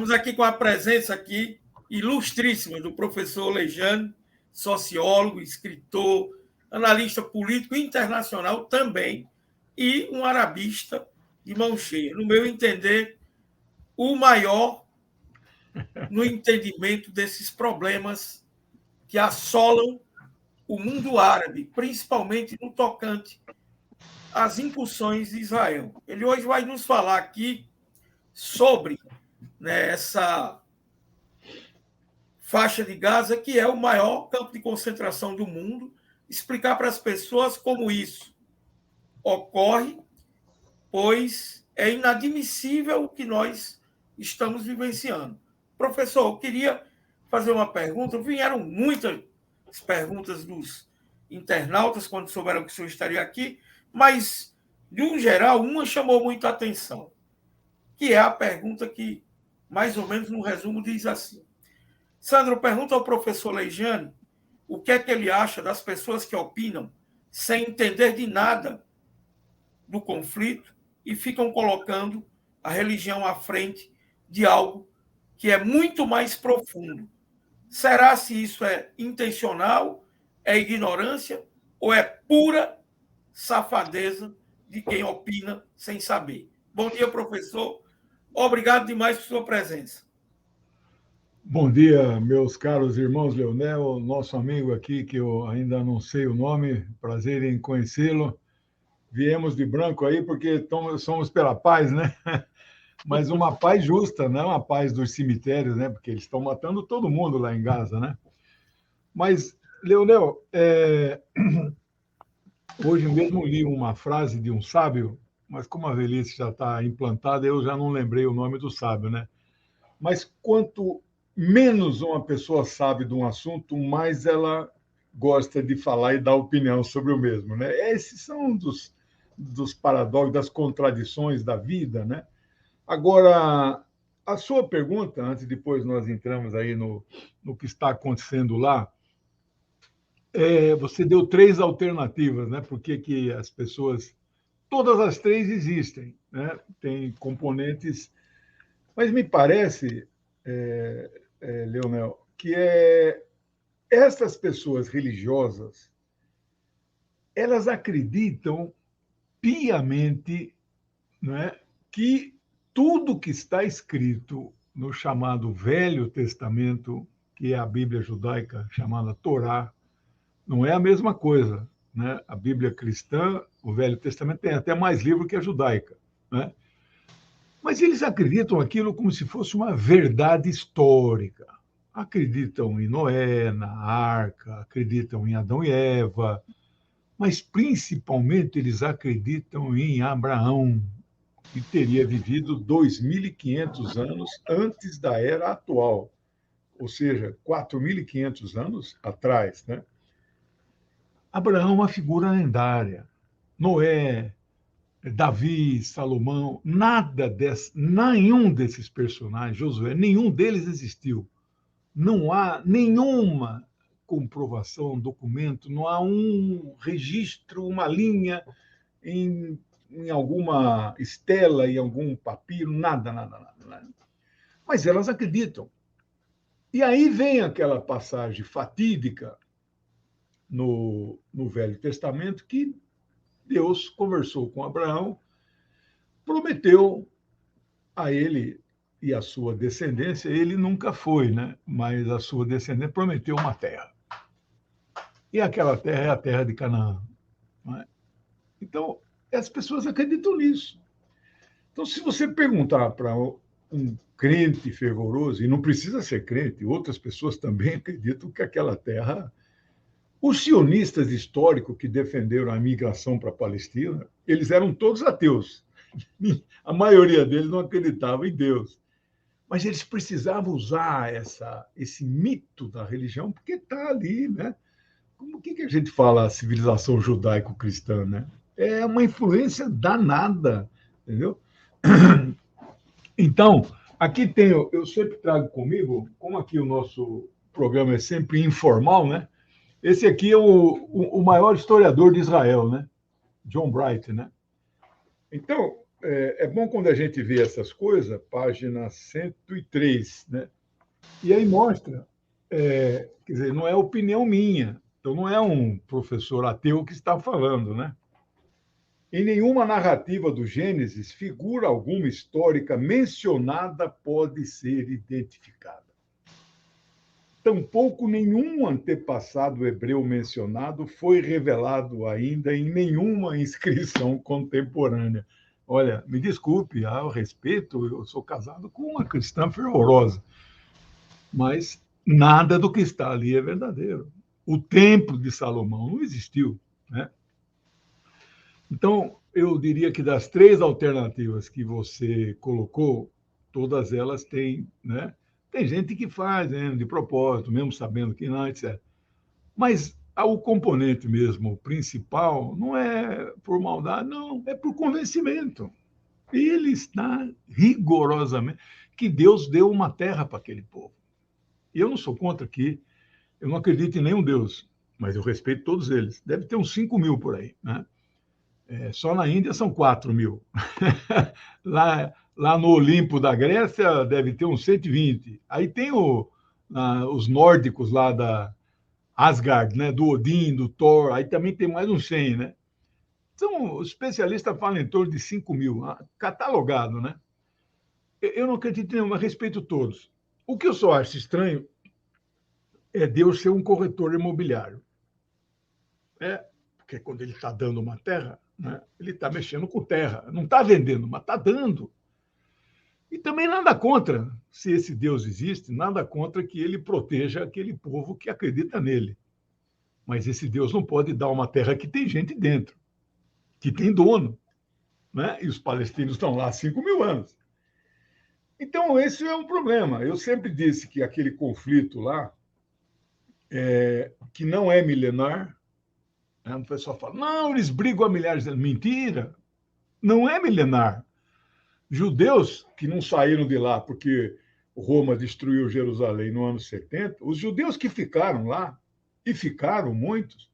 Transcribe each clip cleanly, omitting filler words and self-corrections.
Estamos aqui com a presença aqui ilustríssima do professor Lejane, sociólogo, escritor, analista político internacional também, e um arabista de mão cheia. No meu entender, o maior no entendimento desses problemas que assolam o mundo árabe, principalmente no tocante às incursões de Israel. Ele hoje vai nos falar aqui sobre essa faixa de Gaza, que é o maior campo de concentração do mundo, explicar para as pessoas como isso ocorre, pois é inadmissível o que nós estamos vivenciando. Professor, eu queria fazer uma pergunta. Vieram muitas perguntas dos internautas quando souberam que o senhor estaria aqui, mas, de um geral, uma chamou muito a atenção, que é a pergunta que, mais ou menos, no resumo, diz assim: Sandro, pergunta ao professor Lejane o que é que ele acha das pessoas que opinam sem entender de nada do conflito e ficam colocando a religião à frente de algo que é muito mais profundo. Será se isso é intencional, é ignorância ou é pura safadeza de quem opina sem saber? Bom dia, professor. Obrigado demais por sua presença. Bom dia, meus caros irmãos Leonel, nosso amigo aqui, que eu ainda não sei o nome, prazer em conhecê-lo. Viemos de branco aí porque somos pela paz, né? Mas uma paz justa, não a paz dos cemitérios, né? Porque eles estão matando todo mundo lá em Gaza, né? Mas, Leonel, hoje mesmo li uma frase de um sábio, mas como a velhice já está implantada, eu já não lembrei o nome do sábio, né? Mas quanto menos uma pessoa sabe de um assunto, mais ela gosta de falar e dar opinião sobre o mesmo, né? Esses são dos paradoxos, das contradições da vida, né? Agora, a sua pergunta, antes depois nós entramos aí no que está acontecendo lá, você deu três alternativas, né? Por que as pessoas... Todas as três existem, né? Tem componentes... Mas me parece, Leonel, que essas pessoas religiosas, elas acreditam piamente, né, que tudo que está escrito no chamado Velho Testamento, que é a Bíblia judaica chamada Torá, não é a mesma coisa, né? A Bíblia cristã, o Velho Testamento, tem até mais livro que a judaica, né? Mas eles acreditam aquilo como se fosse uma verdade histórica. Acreditam em Noé, na arca, acreditam em Adão e Eva, mas principalmente eles acreditam em Abraão, que teria vivido 2.500 anos antes da era atual, ou seja, 4.500 anos atrás, né? Abraão é uma figura lendária. Noé, Davi, Salomão, nenhum desses personagens, Josué, nenhum deles existiu. Não há nenhuma comprovação, documento, não há um registro, uma linha em alguma estela, em algum papiro, nada. Mas elas acreditam. E aí vem aquela passagem fatídica no Velho Testamento que Deus conversou com Abraão, prometeu a ele e a sua descendência, ele nunca foi, né? Mas a sua descendência prometeu uma terra. E aquela terra é a terra de Canaã. Não é? Então, as pessoas acreditam nisso. Então, se você perguntar para um crente fervoroso, e não precisa ser crente, outras pessoas também acreditam que aquela terra... Os sionistas históricos que defenderam a migração para a Palestina, eles eram todos ateus. A maioria deles não acreditava em Deus. Mas eles precisavam usar esse mito da religião, porque está ali, né? Como que a gente fala a civilização judaico-cristã, né? É uma influência danada, entendeu? Então, aqui eu sempre trago comigo, como aqui o nosso programa é sempre informal, né? Esse aqui é o maior historiador de Israel, né? John Bright, né? Então, é bom quando a gente vê essas coisas, página 103, né? E aí mostra, quer dizer, não é opinião minha, então não é um professor ateu que está falando, né? Em nenhuma narrativa do Gênesis, figura alguma histórica mencionada pode ser identificada. Tampouco nenhum antepassado hebreu mencionado foi revelado ainda em nenhuma inscrição contemporânea. Olha, me desculpe, ao respeito, eu sou casado com uma cristã fervorosa, mas nada do que está ali é verdadeiro. O templo de Salomão não existiu, né? Então, eu diria que das três alternativas que você colocou, todas elas têm, né? Tem gente que faz, né, de propósito, mesmo sabendo que não, etc. Mas o componente mesmo principal não é por maldade, não, é por convencimento. Ele está rigorosamente que Deus deu uma terra para aquele povo. E eu não sou contra que eu não acredito em nenhum Deus, mas eu respeito todos eles. Deve ter uns 5.000 por aí, né? Só na Índia são 4.000. Lá no Olimpo da Grécia deve ter uns 120. Aí tem os nórdicos lá da Asgard, né? Do Odin, do Thor, aí também tem mais uns 100, né? Então, os especialistas falam em torno de 5.000, catalogado, né? Eu não acredito em nenhum, mas respeito todos. O que eu só acho estranho é Deus ser um corretor imobiliário. Porque quando ele está dando uma terra, né, ele está mexendo com terra. Não está vendendo, mas está dando. E também nada contra, se esse Deus existe, nada contra que ele proteja aquele povo que acredita nele. Mas esse Deus não pode dar uma terra que tem gente dentro, que tem dono. Né? E os palestinos estão lá há 5.000 anos. Então, esse é um problema. Eu sempre disse que aquele conflito lá, que não é milenar, né? O pessoal fala, não, eles brigam há milhares de anos. Mentira, não é milenar. Judeus que não saíram de lá porque Roma destruiu Jerusalém no ano 70, os judeus que ficaram lá, e ficaram muitos,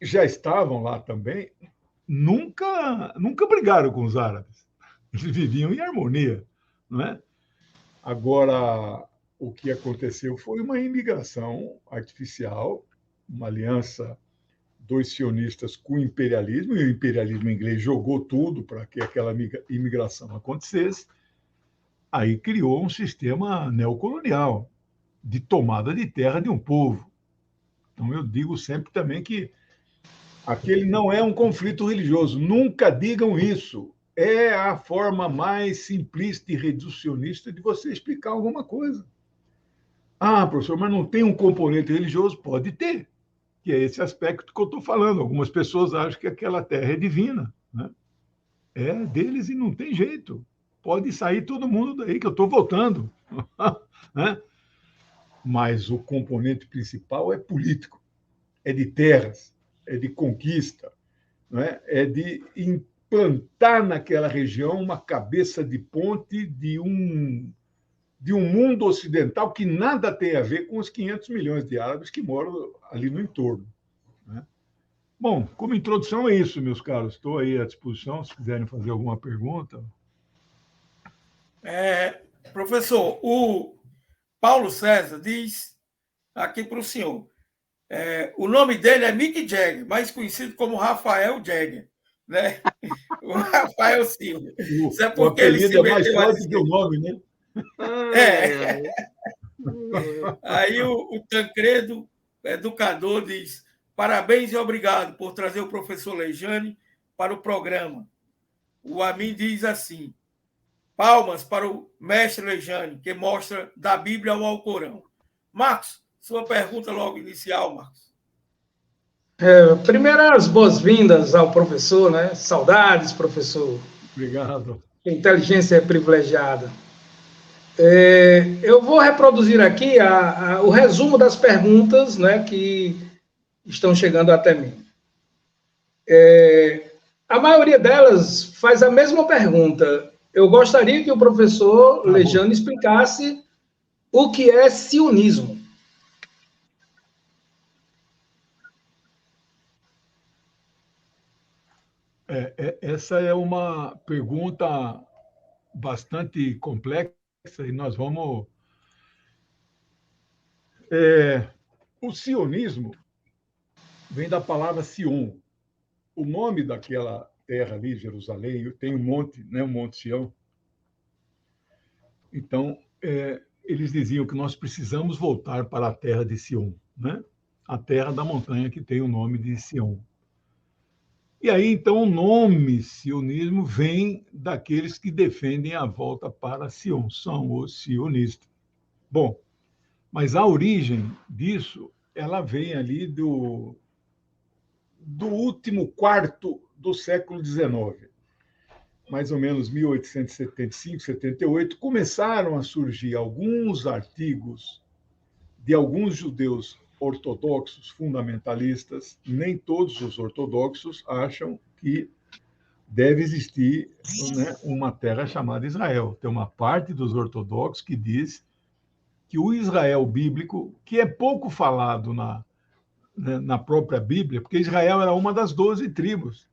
já estavam lá também, nunca brigaram com os árabes. Eles viviam em harmonia, não é? Agora, o que aconteceu foi uma imigração artificial, uma aliança dos sionistas com o imperialismo, e o imperialismo inglês jogou tudo para que aquela imigração acontecesse. Aí criou um sistema neocolonial de tomada de terra de um povo. Então, eu digo sempre também que aquele não é um conflito religioso. Nunca digam isso. É a forma mais simplista e reducionista de você explicar alguma coisa. Ah, professor, mas não tem um componente religioso? Pode ter, que é esse aspecto que eu estou falando. Algumas pessoas acham que aquela terra é divina, né? É deles e não tem jeito. Pode sair todo mundo daí, que eu estou voltando. Né? Mas o componente principal é político, é de terras, é de conquista, né? É de implantar naquela região uma cabeça de ponte de um mundo ocidental que nada tem a ver com os 500 milhões de árabes que moram ali no entorno. Né? Bom, como introdução é isso, meus caros. Estou aí à disposição, se quiserem fazer alguma pergunta. Professor, o Paulo César diz aqui para o senhor, o nome dele é Mick Jagger, mais conhecido como Rafael Jagger, né? O Rafael Silva. Isso é O porque ele apelido se é mais meteu a forte que o dizer. nome, né? Aí o Tancredo, educador, diz: parabéns e obrigado por trazer o professor Lejane para o programa. O Amin diz assim: palmas para o mestre Lejane, que mostra da Bíblia ao Alcorão. Marcos, sua pergunta logo inicial, Marcos. Primeiro, as boas-vindas ao professor, né? Saudades, professor. Obrigado. Inteligência privilegiada. Eu vou reproduzir aqui o resumo das perguntas, né, que estão chegando até mim. A maioria delas faz a mesma pergunta. Eu gostaria que o professor Lejane explicasse o que é sionismo. Essa é uma pergunta bastante complexa e nós vamos... O sionismo vem da palavra Sion. O nome daquela terra ali, Jerusalém, tem um monte, né, o Monte Sião. Então, eles diziam que nós precisamos voltar para a terra de Sion, né? A terra da montanha que tem o nome de Sião. E aí, então, o nome sionismo vem daqueles que defendem a volta para Sion, são os sionistas. Bom, mas a origem disso, ela vem ali do último quarto do século XIX. Mais ou menos 1875, 78, começaram a surgir alguns artigos de alguns judeus ortodoxos fundamentalistas. Nem todos os ortodoxos acham que deve existir, né, uma terra chamada Israel. Tem uma parte dos ortodoxos que diz que o Israel bíblico, que é pouco falado na própria Bíblia, porque Israel era uma das 12 tribos.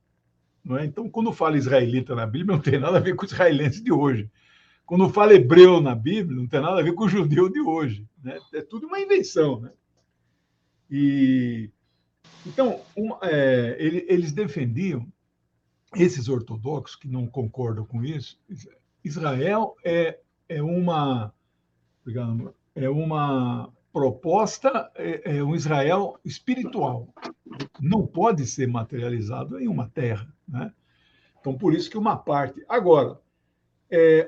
Não é? Então, quando fala israelita na Bíblia, não tem nada a ver com os israelenses de hoje. Quando fala hebreu na Bíblia, não tem nada a ver com o judeu de hoje. Né? É tudo uma invenção. Né? Então, eles defendiam, esses ortodoxos que não concordam com isso, Israel é uma proposta, um Israel espiritual. Não pode ser materializado em uma terra. Né? Então, por isso que uma parte... Agora,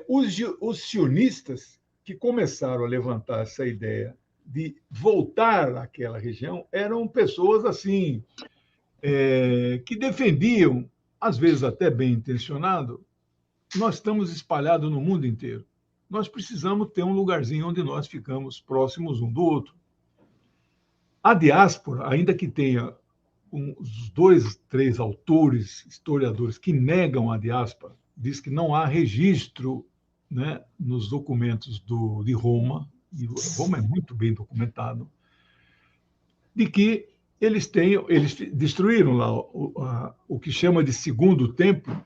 os sionistas que começaram a levantar essa ideia de voltar àquela região eram pessoas assim que defendiam, às vezes até bem intencionado, nós estamos espalhados no mundo inteiro. Nós precisamos ter um lugarzinho onde nós ficamos próximos um do outro. A diáspora, ainda que tenha uns 2, 3 autores, historiadores, que negam a diáspora, diz que não há registro, né, nos documentos de Roma, e Roma é muito bem documentado, de que eles destruíram lá o que chama de segundo templo,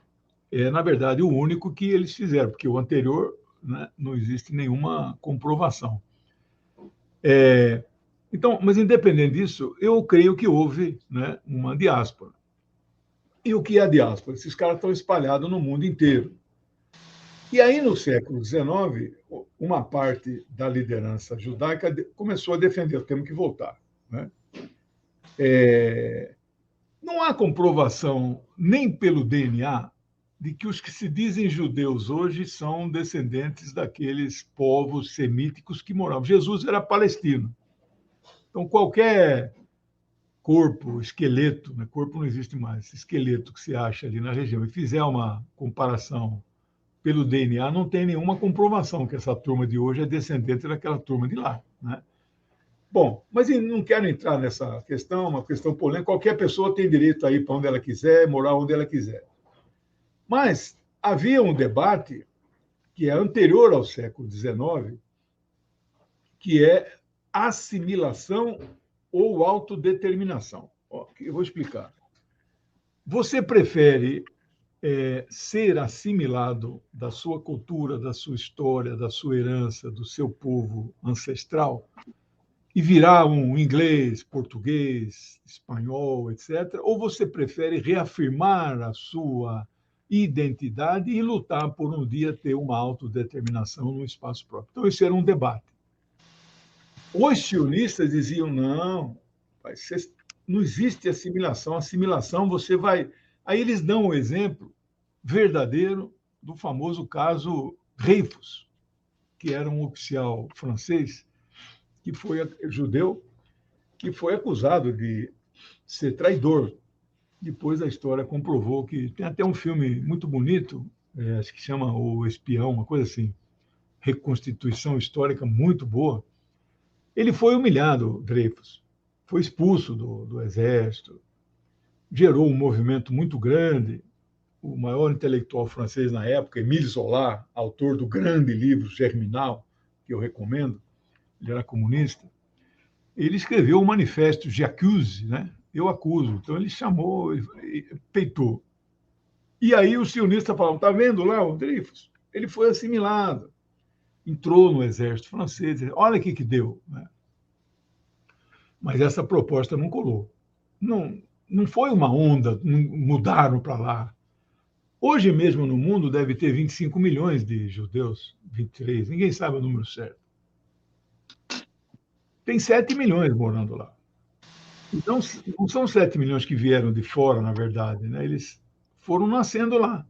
na verdade, o único que eles fizeram, porque o anterior, né, não existe nenhuma comprovação. Então, mas independente disso, eu creio que houve, né, uma diáspora. E o que é a diáspora? Esses caras estão espalhados no mundo inteiro. E aí, no século XIX, uma parte da liderança judaica começou a defender, temos que voltar. Né? Não há comprovação, nem pelo DNA, de que os que se dizem judeus hoje são descendentes daqueles povos semíticos que moravam. Jesus era palestino. Então, qualquer corpo, esqueleto, né? Corpo não existe mais, esqueleto que se acha ali na região, e fizer uma comparação pelo DNA, não tem nenhuma comprovação que essa turma de hoje é descendente daquela turma de lá. Né? Bom, mas não quero entrar nessa questão, uma questão polêmica. Qualquer pessoa tem direito a ir para onde ela quiser, morar onde ela quiser. Mas havia um debate que é anterior ao século XIX, que é assimilação ou autodeterminação. Eu vou explicar. Você prefere ser assimilado da sua cultura, da sua história, da sua herança, do seu povo ancestral, e virar um inglês, português, espanhol, etc., ou você prefere reafirmar a sua identidade e lutar por um dia ter uma autodeterminação no espaço próprio? Então, isso era um debate. Os sionistas diziam, não existe assimilação. Assimilação, você vai... Aí eles dão o exemplo verdadeiro do famoso caso Dreyfus, que era um oficial francês, que foi judeu, que foi acusado de ser traidor. Depois a história comprovou que... Tem até um filme muito bonito, acho que chama O Espião, uma coisa assim, reconstituição histórica muito boa. Ele foi humilhado, Dreyfus, foi expulso do exército, gerou um movimento muito grande. O maior intelectual francês na época, Émile Zola, autor do grande livro Germinal, que eu recomendo, ele era comunista, ele escreveu o manifesto J'accuse, né? Eu acuso. Então ele chamou, peitou. E aí os sionistas falavam, está vendo lá o Dreyfus? Ele foi assimilado, entrou no exército francês, olha o que deu. Né? Mas essa proposta não colou. Não foi uma onda, mudaram para lá. Hoje mesmo no mundo deve ter 25 milhões de judeus, 23, ninguém sabe o número certo. Tem 7 milhões morando lá. Então, não são 7 milhões que vieram de fora, na verdade, né? Eles foram nascendo lá.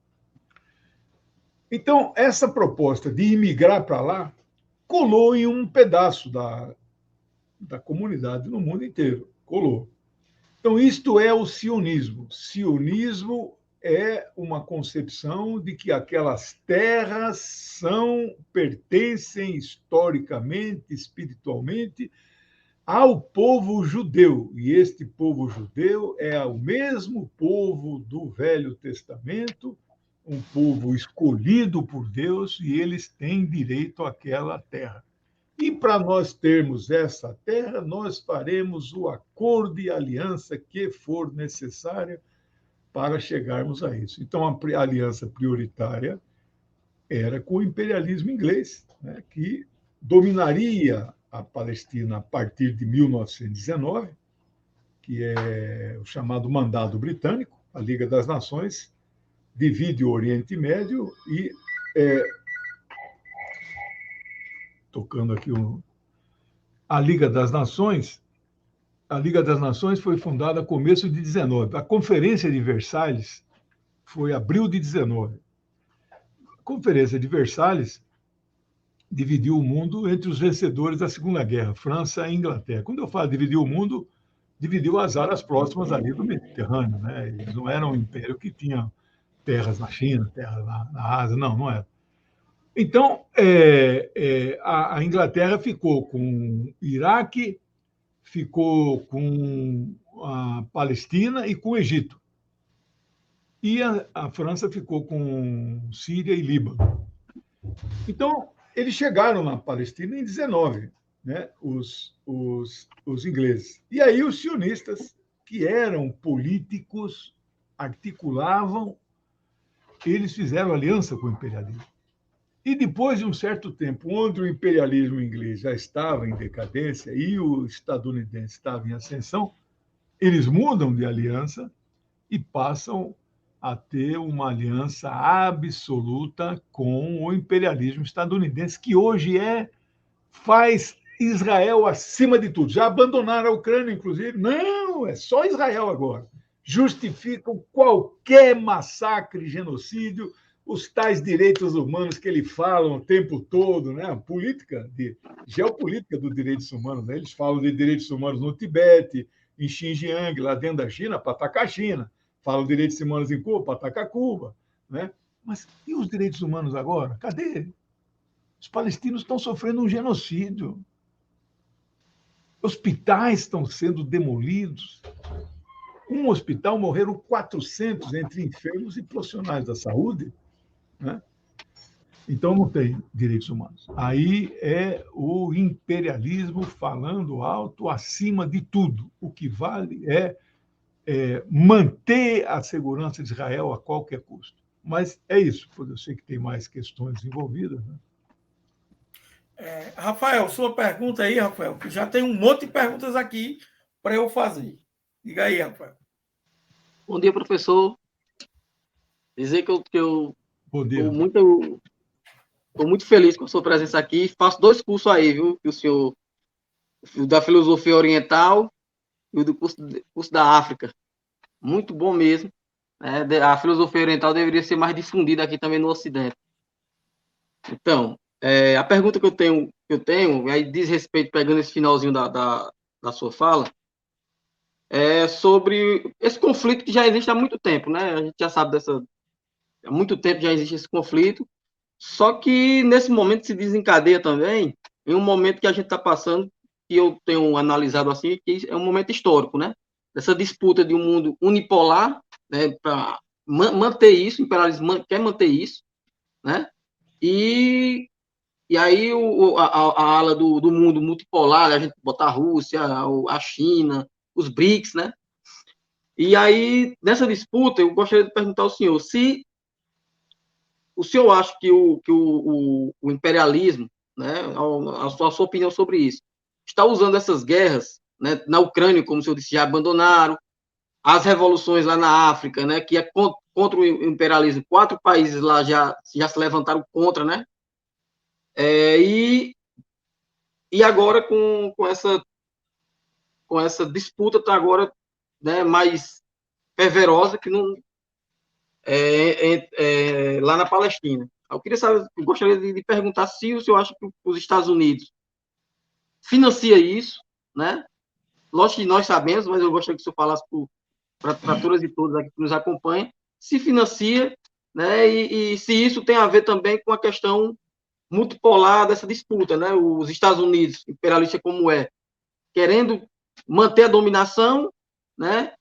Então, essa proposta de imigrar para lá colou em um pedaço da comunidade no mundo inteiro. Colou. Então, isto é o sionismo. Sionismo é uma concepção de que aquelas terras pertencem historicamente, espiritualmente, ao povo judeu. E este povo judeu é o mesmo povo do Velho Testamento, um povo escolhido por Deus, e eles têm direito àquela terra. E para nós termos essa terra, nós faremos o acordo e aliança que for necessária para chegarmos a isso. Então, a aliança prioritária era com o imperialismo inglês, né, que dominaria a Palestina a partir de 1919, que é o chamado Mandado Britânico. A Liga das Nações divide o Oriente Médio e tocando aqui a Liga das Nações. A Liga das Nações foi fundada no começo de 19. A Conferência de Versalhes foi abril de 19. A Conferência de Versalhes dividiu o mundo entre os vencedores da Segunda Guerra, França e Inglaterra. Quando eu falo dividir o mundo, dividiu as áreas próximas ali do Mediterrâneo. Né? Eles não eram um império que tinha terras na China, terras na Ásia, não era. Então, a Inglaterra ficou com o Iraque, ficou com a Palestina e com o Egito. E a França ficou com Síria e Líbano. Então, eles chegaram na Palestina em 19, né, os ingleses. E aí os sionistas, que eram políticos, articulavam, eles fizeram aliança com o imperialismo. E depois de um certo tempo, onde o imperialismo inglês já estava em decadência e o estadunidense estava em ascensão, eles mudam de aliança e passam a ter uma aliança absoluta com o imperialismo estadunidense, que hoje faz Israel acima de tudo. Já abandonaram a Ucrânia, inclusive. Não, é só Israel agora. Justificam qualquer massacre, genocídio, os tais direitos humanos que eles falam o tempo todo, né? A geopolítica dos direitos humanos. Né? Eles falam de direitos humanos no Tibete, em Xinjiang, lá dentro da China, para atacar a China. Falam de direitos humanos em Cuba, para atacar Cuba. Né? Mas e os direitos humanos agora? Cadê? Os palestinos estão sofrendo um genocídio. Hospitais estão sendo demolidos. Um hospital morreram 400 entre enfermos e profissionais da saúde. Né? Então, não tem direitos humanos. Aí é o imperialismo falando alto acima de tudo. O que vale é manter a segurança de Israel a qualquer custo. Mas é isso, porque eu sei que tem mais questões envolvidas. Né? Rafael, sua pergunta aí, Rafael, que já tem um monte de perguntas aqui para eu fazer. Diga aí, Rafael. Bom dia, professor. Dizer que eu Bom dia. Estou muito feliz com a sua presença aqui. Faço 2 cursos aí, viu? Que o senhor, o da filosofia oriental e o do curso da África. Muito bom mesmo. A filosofia oriental deveria ser mais difundida aqui também no Ocidente. Então, a pergunta que eu tenho, aí diz respeito, pegando esse finalzinho da sua fala, é sobre esse conflito que já existe há muito tempo, né? A gente já sabe há muito tempo já existe esse conflito, só que nesse momento se desencadeia também em um momento que a gente está passando, que eu tenho analisado assim, que é um momento histórico, né? Dessa disputa de um mundo unipolar, né? Para manter isso, o imperialismo quer manter isso, né? E aí a ala do mundo multipolar, a gente botar a Rússia, a China, os BRICS, né? E aí, nessa disputa, eu gostaria de perguntar ao senhor se o senhor acha que o imperialismo, né, a sua opinião sobre isso, está usando essas guerras, né, na Ucrânia, como o senhor disse, já abandonaram, as revoluções lá na África, né, que é contra o imperialismo, 4 países lá já se levantaram contra, né? E agora com essa disputa tá agora, né, mais fervorosa que não lá na Palestina. Eu queria saber, eu gostaria de perguntar se o senhor acha que os Estados Unidos financia isso, né? Lógico que nós sabemos, mas eu gostaria que o senhor falasse para todas e todos aqui que nos acompanham, se financia, né? E se isso tem a ver também com a questão multipolar dessa disputa, né? Os Estados Unidos, imperialista como querendo manter a dominação, né?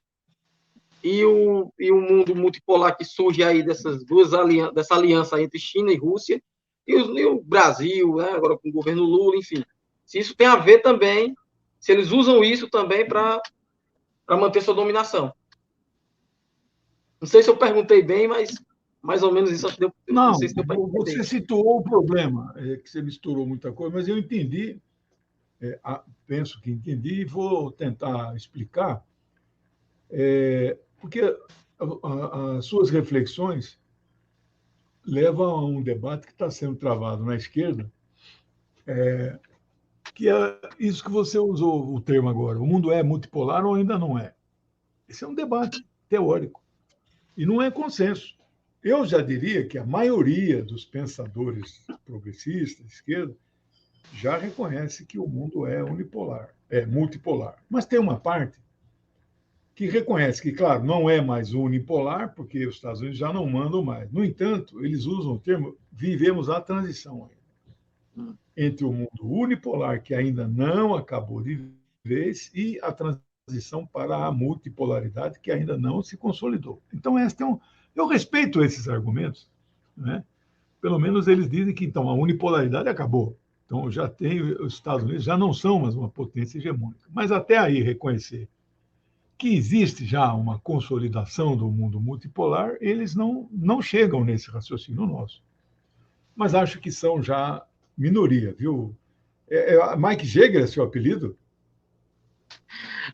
E o mundo multipolar que surge aí dessa aliança entre China e Rússia, e o Brasil, né? Agora com o governo Lula, enfim. Se isso tem a ver também, se eles usam isso também para manter sua dominação. Não sei se eu perguntei bem, mas mais ou menos isso acho que deu. Não sei se deu você situou o problema, que você misturou muita coisa, mas eu entendi, penso que entendi, e vou tentar explicar, porque as suas reflexões levam a um debate que está sendo travado na esquerda, que é isso que você usou o termo agora. O mundo é multipolar ou ainda não é? Esse é um debate teórico e não é consenso. Eu já diria que a maioria dos pensadores progressistas, de esquerda, já reconhece que o mundo é unipolar, é multipolar. Mas tem uma parte que reconhece que, claro, não é mais unipolar, porque os Estados Unidos já não mandam mais. No entanto, eles usam o termo vivemos a transição entre o mundo unipolar, que ainda não acabou de vez, e a transição para a multipolaridade, que ainda não se consolidou. Então, eu respeito esses argumentos, né? Pelo menos eles dizem que então a unipolaridade acabou. Então já tem os Estados Unidos já não são mais uma potência hegemônica. Mas até aí reconhecer que existe já uma consolidação do mundo multipolar, eles não chegam nesse raciocínio nosso. Mas acho que são já minoria, viu? Mike Jagger é seu apelido?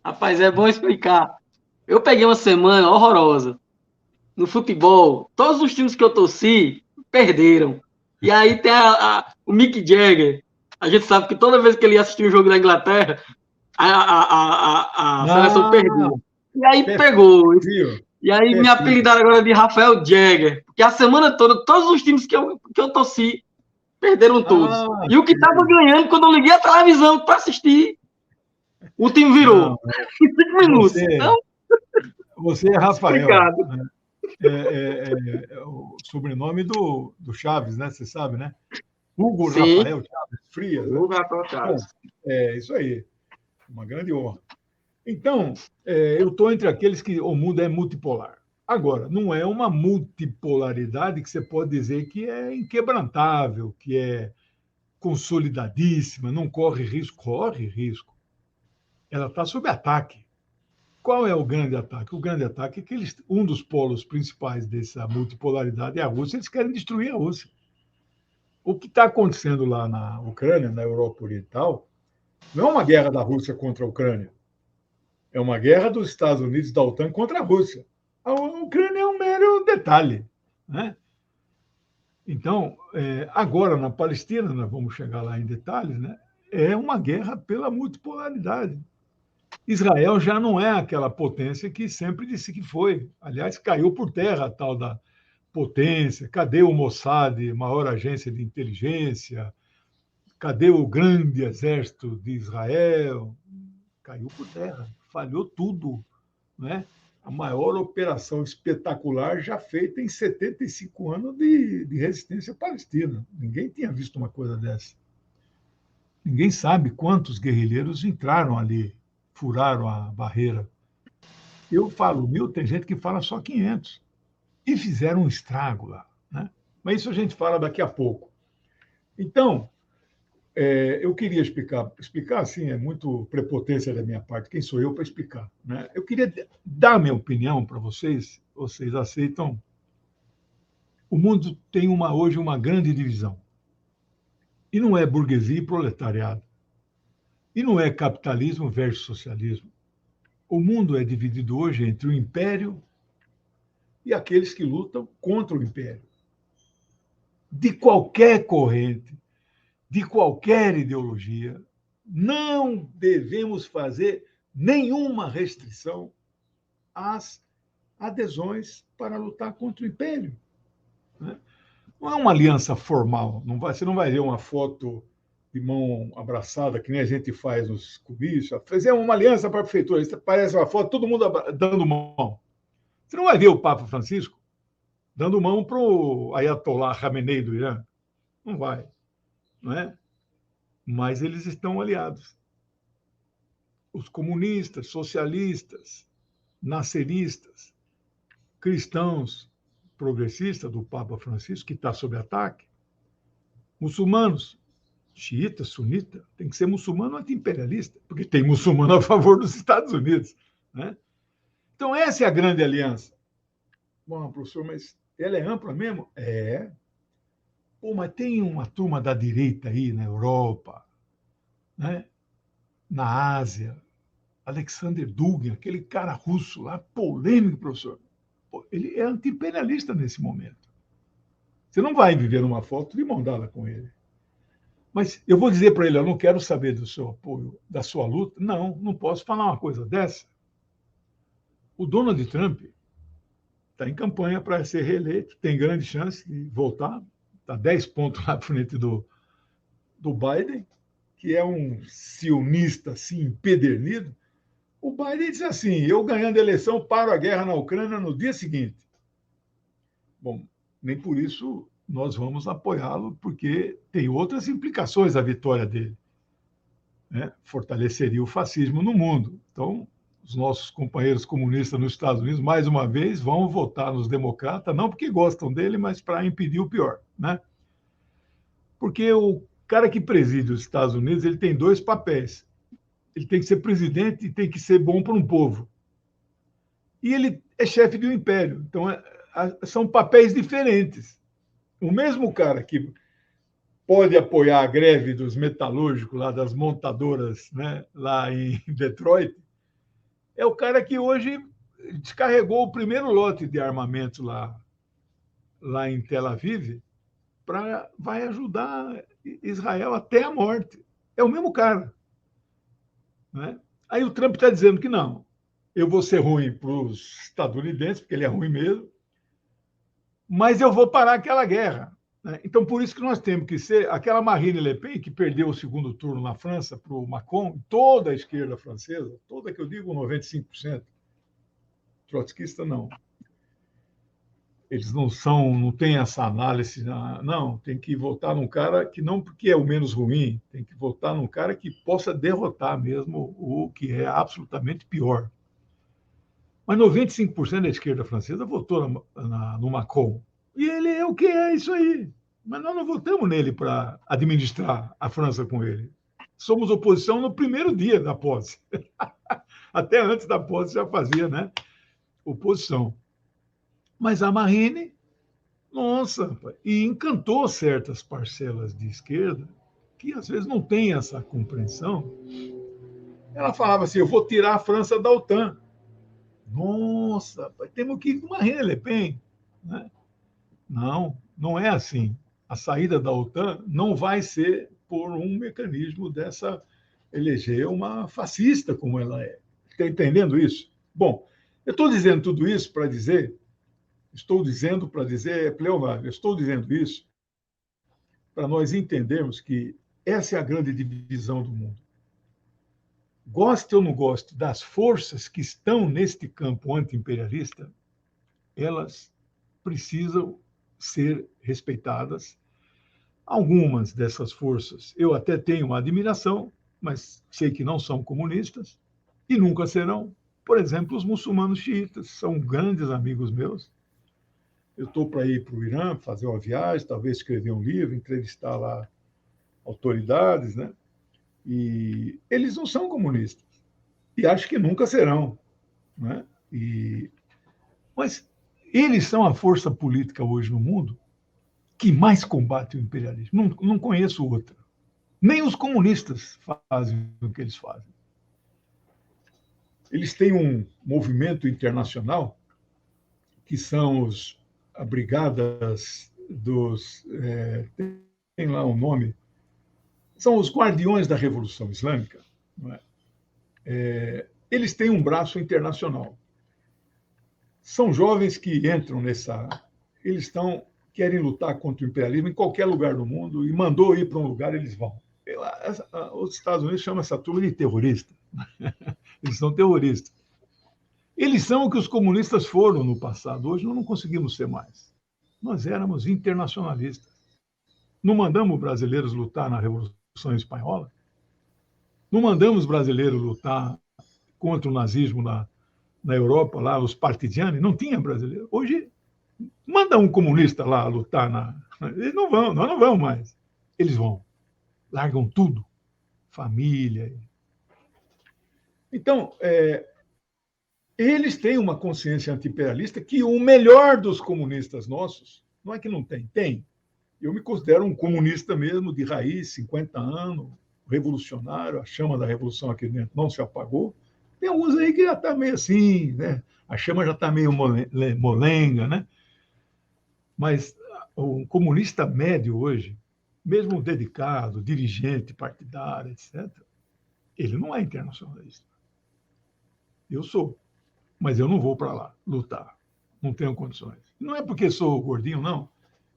Rapaz, é bom explicar. Eu peguei uma semana horrorosa no futebol. Todos os times que eu torci perderam. E aí tem o Mick Jagger. A gente sabe que toda vez que ele ia assistir um jogo da Inglaterra, a seleção perdeu. E aí pegou. E aí me apelidaram agora de Rafael Jagger. Porque a semana toda, todos os times que eu torci perderam todos. E o que estava ganhando, quando eu liguei a televisão para assistir, o time virou. Em 5 minutos. Você é Rafael. Né? O sobrenome do Chaves, né? Você sabe, né? Hugo Sim. Rafael Chaves Frias. Hugo Rafael Chaves. É isso aí. Uma grande honra. Então, eu estou entre aqueles que o mundo é multipolar. Agora, não é uma multipolaridade que você pode dizer que é inquebrantável, que é consolidadíssima, não corre risco. Corre risco. Ela está sob ataque. Qual é o grande ataque? O grande ataque é que um dos polos principais dessa multipolaridade é a Rússia. Eles querem destruir a Rússia. O que está acontecendo lá na Ucrânia, na Europa Oriental, não é uma guerra da Rússia contra a Ucrânia. É uma guerra dos Estados Unidos e da OTAN contra a Rússia. A Ucrânia é um mero detalhe. Né? Então, agora na Palestina, nós vamos chegar lá em detalhes, né? É uma guerra pela multipolaridade. Israel já não é aquela potência que sempre disse que foi. Aliás, caiu por terra a tal da potência. Cadê o Mossad, maior agência de inteligência? Cadê o grande exército de Israel? Caiu por terra, falhou tudo. Né? A maior operação espetacular já feita em 75 anos de resistência palestina. Ninguém tinha visto uma coisa dessa. Ninguém sabe quantos guerrilheiros entraram ali, furaram a barreira. Eu falo 1.000, tem gente que fala só 500. E fizeram um estrago lá. Né? Mas isso a gente fala daqui a pouco. Então, eu queria explicar assim, é muito prepotência da minha parte, quem sou eu para explicar, né? Eu queria dar minha opinião para vocês aceitam? O mundo tem hoje uma grande divisão, e não é burguesia e proletariado, e não é capitalismo versus socialismo. O mundo é dividido hoje entre o império e aqueles que lutam contra o império. De qualquer corrente, de qualquer ideologia, não devemos fazer nenhuma restrição às adesões para lutar contra o império. Né? Não é uma aliança formal. Você não vai ver uma foto de mão abraçada, que nem a gente faz nos comícios. Fizemos uma aliança para a prefeitura. Isso parece uma foto, todo mundo dando mão. Você não vai ver o Papa Francisco dando mão para o Ayatollah Khamenei do Irã. Não vai. Não é? Mas eles estão aliados. Os comunistas, socialistas, nasceristas, cristãos, progressistas do Papa Francisco, que está sob ataque, muçulmanos, xiita, sunita, tem que ser muçulmano anti-imperialista, porque tem muçulmano a favor dos Estados Unidos. Né? Então, essa é a grande aliança. Bom, professor, mas ela é ampla mesmo? É. Pô, mas tem uma turma da direita aí na Europa, né? Na Ásia, Alexander Dugin, aquele cara russo lá, polêmico, professor. Pô, ele é anti-imperialista nesse momento. Você não vai viver numa foto de mão dada com ele. Mas eu vou dizer para ele, eu não quero saber do seu apoio, da sua luta. Não, não posso falar uma coisa dessa. O Donald Trump está em campanha para ser reeleito, tem grande chance de voltar, está 10 pontos na frente do Biden, que é um sionista assim, empedernido. O Biden diz assim, eu ganhando a eleição, paro a guerra na Ucrânia no dia seguinte. Bom, nem por isso nós vamos apoiá-lo, porque tem outras implicações a vitória dele. Né? Fortaleceria o fascismo no mundo. Então, os nossos companheiros comunistas nos Estados Unidos, mais uma vez, vão votar nos democratas, não porque gostam dele, mas para impedir o pior. Né? Porque o cara que preside os Estados Unidos, ele tem 2 papéis. Ele tem que ser presidente e tem que ser bom para um povo. E ele é chefe de um império. Então, são papéis diferentes. O mesmo cara que pode apoiar a greve dos metalúrgicos, lá das montadoras, né, lá em Detroit, é o cara que hoje descarregou o primeiro lote de armamento lá em Tel Aviv, vai ajudar Israel até a morte. É o mesmo cara. Né? Aí o Trump está dizendo que não, eu vou ser ruim para os estadunidenses, porque ele é ruim mesmo, mas eu vou parar aquela guerra. Né? Então, por isso que nós temos que ser aquela Marine Le Pen, que perdeu o segundo turno na França para o Macron, toda a esquerda francesa, toda que eu digo 95%, trotskista não. Eles não têm essa análise, não, tem que votar num cara que não porque é o menos ruim, tem que votar num cara que possa derrotar mesmo o que é absolutamente pior. Mas 95% da esquerda francesa votou no Macron. E ele é o que é isso aí. Mas nós não votamos nele para administrar a França com ele. Somos oposição no primeiro dia da posse. Até antes da posse já fazia, né? Oposição. Mas a Marine, nossa, e encantou certas parcelas de esquerda que às vezes não têm essa compreensão. Ela falava assim, eu vou tirar a França da OTAN. Nossa, temos que ir com Marine Le Pen. Né? Não é assim. A saída da OTAN não vai ser por um mecanismo dessa eleger uma fascista como ela é. Está entendendo isso? Bom, eu estou dizendo tudo isso para dizer, pleonasmo, eu estou dizendo isso para nós entendermos que essa é a grande divisão do mundo. Goste ou não goste das forças que estão neste campo anti-imperialista, elas precisam ser respeitadas. Algumas dessas forças eu até tenho uma admiração, mas sei que não são comunistas e nunca serão. Por exemplo, os muçulmanos xiitas são grandes amigos meus. Eu estou para ir para o Irã, fazer uma viagem, talvez escrever um livro, entrevistar lá autoridades, né? E eles não são comunistas. E acho que nunca serão, né? Mas eles são a força política hoje no mundo que mais combate o imperialismo. Não conheço outra. Nem os comunistas fazem o que eles fazem. Eles têm um movimento internacional que são a brigadas dos... tem lá um nome. São os guardiões da Revolução Islâmica. Não é? Eles têm um braço internacional. São jovens que entram nessa... Eles querem lutar contra o imperialismo em qualquer lugar do mundo, e mandou ir para um lugar, eles vão. Os Estados Unidos chamam essa turma de terrorista. Eles são terroristas. Eles são o que os comunistas foram no passado. Hoje nós não conseguimos ser mais. Nós éramos internacionalistas. Não mandamos brasileiros lutar na Revolução Espanhola. Não mandamos brasileiros lutar contra o nazismo na Europa, lá, os partigiani. Não tinha brasileiro. Hoje, manda um comunista lá lutar. Eles não vão, nós não vamos mais. Eles vão. Largam tudo. Família. Então, eles têm uma consciência anti-imperialista que o melhor dos comunistas nossos, não é que não tem, tem. Eu me considero um comunista mesmo, de raiz, 50 anos, revolucionário, a chama da revolução aqui dentro não se apagou. Tem alguns aí que já está meio assim, né? A chama já está meio molenga, né? Mas o comunista médio hoje, mesmo dedicado, dirigente partidário, etc., ele não é internacionalista. Eu sou, mas eu não vou para lá lutar. Não tenho condições. Não é porque sou gordinho, não.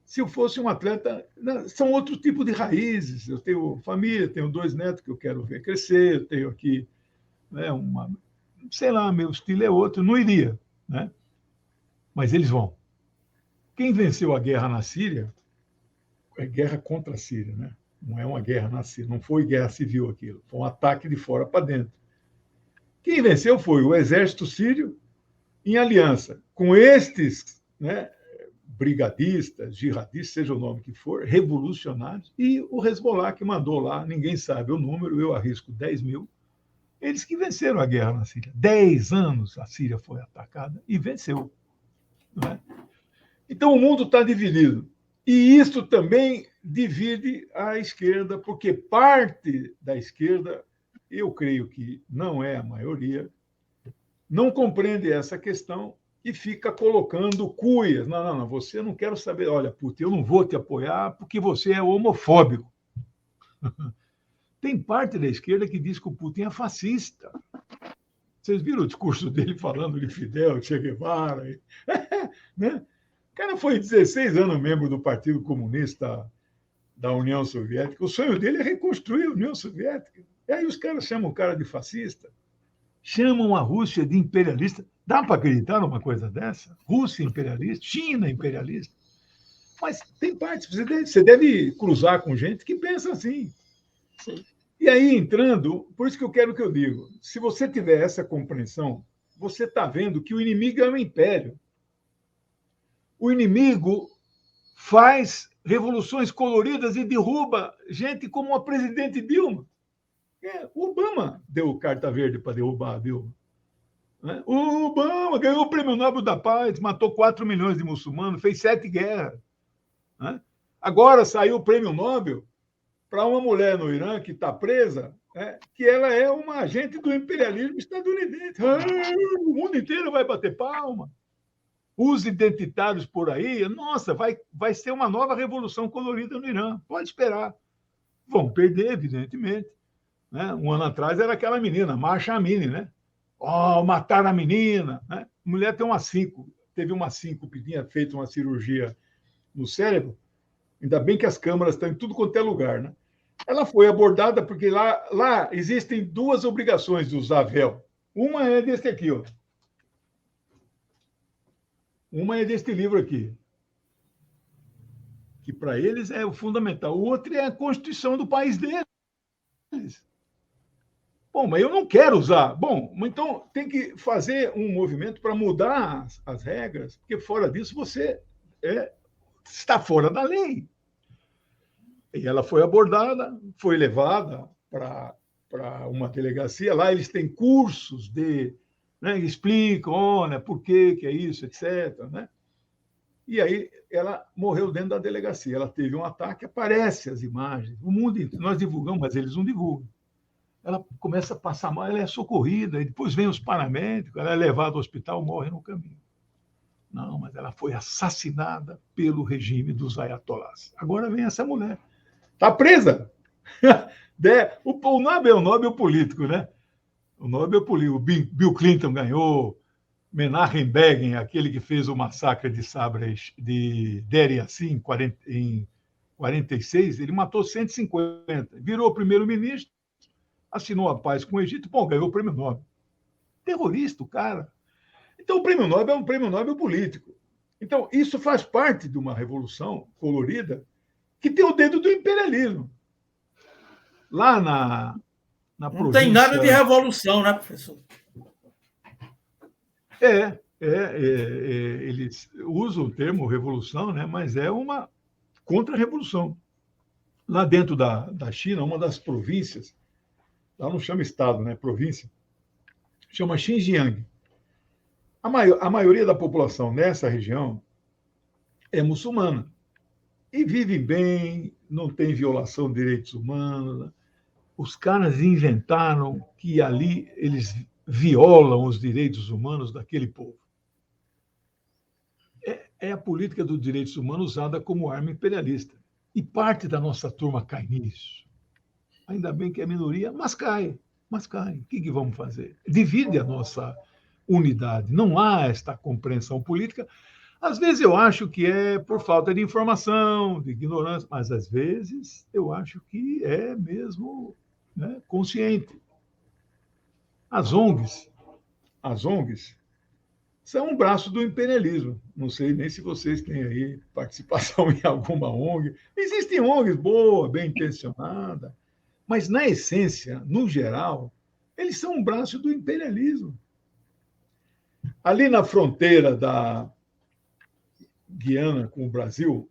Se eu fosse um atleta, são outro tipo de raízes. Eu tenho família, tenho 2 netos que eu quero ver crescer, eu tenho aqui, né, sei lá, meu estilo é outro, não iria, né? Mas eles vão. Quem venceu a guerra na Síria é guerra contra a Síria, né? Não é uma guerra na Síria, não foi guerra civil aquilo, foi um ataque de fora para dentro. Quem venceu foi o exército sírio em aliança com estes, né, brigadistas, jihadistas, seja o nome que for, revolucionários, e o Hezbollah que mandou lá, ninguém sabe o número, eu arrisco 10 mil, eles que venceram a guerra na Síria. 10 anos a Síria foi atacada e venceu. Não é? Então o mundo está dividido. E isso também divide a esquerda, porque parte da esquerda, eu creio que não é a maioria, não compreende essa questão e fica colocando cuias. Não, você não quero saber. Olha, Putin, eu não vou te apoiar porque você é homofóbico. Tem parte da esquerda que diz que o Putin é fascista. Vocês viram o discurso dele falando de Fidel, Che Guevara? Né? O cara foi 16 anos membro do Partido Comunista da União Soviética. O sonho dele é reconstruir a União Soviética. E aí os caras chamam o cara de fascista. Chamam a Rússia de imperialista. Dá para acreditar numa coisa dessa? Rússia imperialista, China imperialista. Mas tem parte, você deve cruzar com gente que pensa assim. Sim. E aí, entrando, por isso que eu digo, se você tiver essa compreensão, você está vendo que o inimigo é um império. O inimigo faz revoluções coloridas e derruba gente como a presidente Dilma. O Obama deu carta verde para derrubar a Dilma. O Obama ganhou o Prêmio Nobel da Paz, matou 4 milhões de muçulmanos, fez 7 guerras. Agora saiu o Prêmio Nobel para uma mulher no Irã que está presa, que ela é uma agente do imperialismo estadunidense. O mundo inteiro vai bater palma. Os identitários por aí, nossa, vai ser uma nova revolução colorida no Irã. Pode esperar. Vão perder, evidentemente. Né? Um ano atrás era aquela menina, Masha Amini, né? Mataram a menina. Né? A mulher tem uma síncope, teve uma síncope, tinha feito uma cirurgia no cérebro. Ainda bem que as câmaras estão em tudo quanto é lugar, né? Ela foi abordada porque lá existem 2 obrigações de usar véu. Uma é desse aqui, ó. Uma é deste livro aqui, que para eles é o fundamental. O outro é a Constituição do país deles. Bom, mas eu não quero usar. Bom, então tem que fazer um movimento para mudar as regras, porque fora disso você está fora da lei. E ela foi abordada, foi levada para uma delegacia. Lá eles têm cursos né, explicam, olha, por que é isso, etc. Né? E aí ela morreu dentro da delegacia. Ela teve um ataque, aparece as imagens. O mundo, nós divulgamos, mas eles não divulgam. Ela começa a passar mal, ela é socorrida, e depois vem os paramédicos, ela é levada ao hospital, morre no caminho. Não, mas ela foi assassinada pelo regime dos ayatolás. Agora vem essa mulher. Está presa. O Nobel é o Nobel político, né? O Nobel político. O Bill Clinton ganhou, Menachem Begin, aquele que fez o massacre de Sabres, de Deir Yassin, em 46, ele matou 150, virou primeiro-ministro, assinou a paz com o Egito, bom, ganhou o prêmio Nobel. Terrorista, o cara. Então, o prêmio Nobel é um prêmio Nobel político. Então, isso faz parte de uma revolução colorida que tem o dedo do imperialismo. Lá na Não província... tem nada de revolução, né, professor? Eles usam o termo revolução, né, mas é uma contra-revolução. Lá dentro da China, uma das províncias, lá não chama estado, né, província, chama Xinjiang. A maioria da população nessa região é muçulmana e vivem bem, não tem violação de direitos humanos. Os caras inventaram que ali eles violam os direitos humanos daquele povo. É a política dos direitos humanos usada como arma imperialista. E parte da nossa turma cai nisso. Ainda bem que é minoria, mas cai. Mas cai. O que vamos fazer? Divide a nossa unidade. Não há esta compreensão política. Às vezes eu acho que é por falta de informação, de ignorância, mas às vezes eu acho que é mesmo, né, consciente. As ONGs são um braço do imperialismo. Não sei nem se vocês têm aí participação em alguma ONG. Existem ONGs boas, bem intencionadas, mas, na essência, no geral, eles são um braço do imperialismo. Ali na fronteira da Guiana com o Brasil,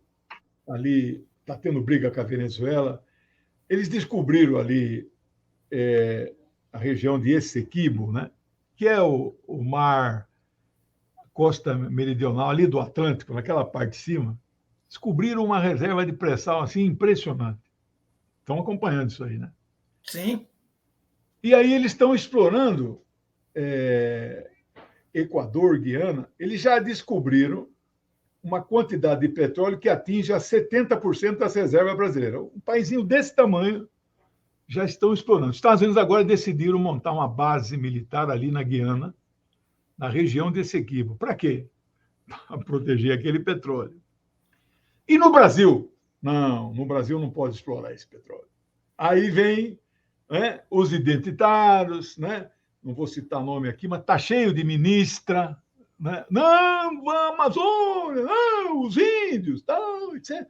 ali está tendo briga com a Venezuela, eles descobriram ali a região de Essequibo, né? Que é o mar, costa meridional ali do Atlântico, naquela parte de cima, descobriram uma reserva de pré-sal assim impressionante. Estão acompanhando isso aí, né? Sim. E aí eles estão explorando Equador, Guiana, eles já descobriram uma quantidade de petróleo que atinge a 70% das reservas brasileiras. Um paísinho desse tamanho já estão explorando. Os Estados Unidos agora decidiram montar uma base militar ali na Guiana, na região de Essequibo. Para quê? Para proteger aquele petróleo. E no Brasil? Não, no Brasil não pode explorar esse petróleo. Aí vem, né, os identitários, né? Não vou citar nome aqui, mas está cheio de ministra, né? Não, a Amazônia, não, os índios, tal, etc.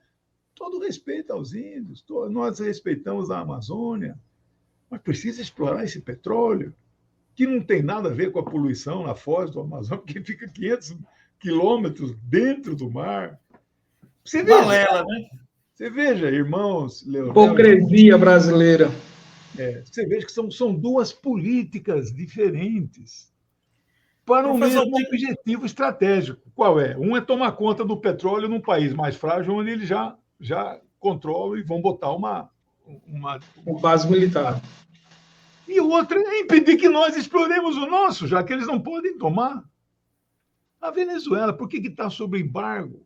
Todo respeito aos índios, nós respeitamos a Amazônia, mas precisa explorar esse petróleo, que não tem nada a ver com a poluição na foz do Amazonas, porque fica 500 quilômetros dentro do mar. Você veja, Balela, né? Você veja, irmãos... Hipocrisia brasileira. Você veja que são duas políticas diferentes para o mesmo objetivo estratégico. Qual é? Um é tomar conta do petróleo num país mais frágil, onde eles já controlam e vão botar uma base militar. E o outro é impedir que nós exploremos o nosso, já que eles não podem tomar. A Venezuela, por que está sob embargo?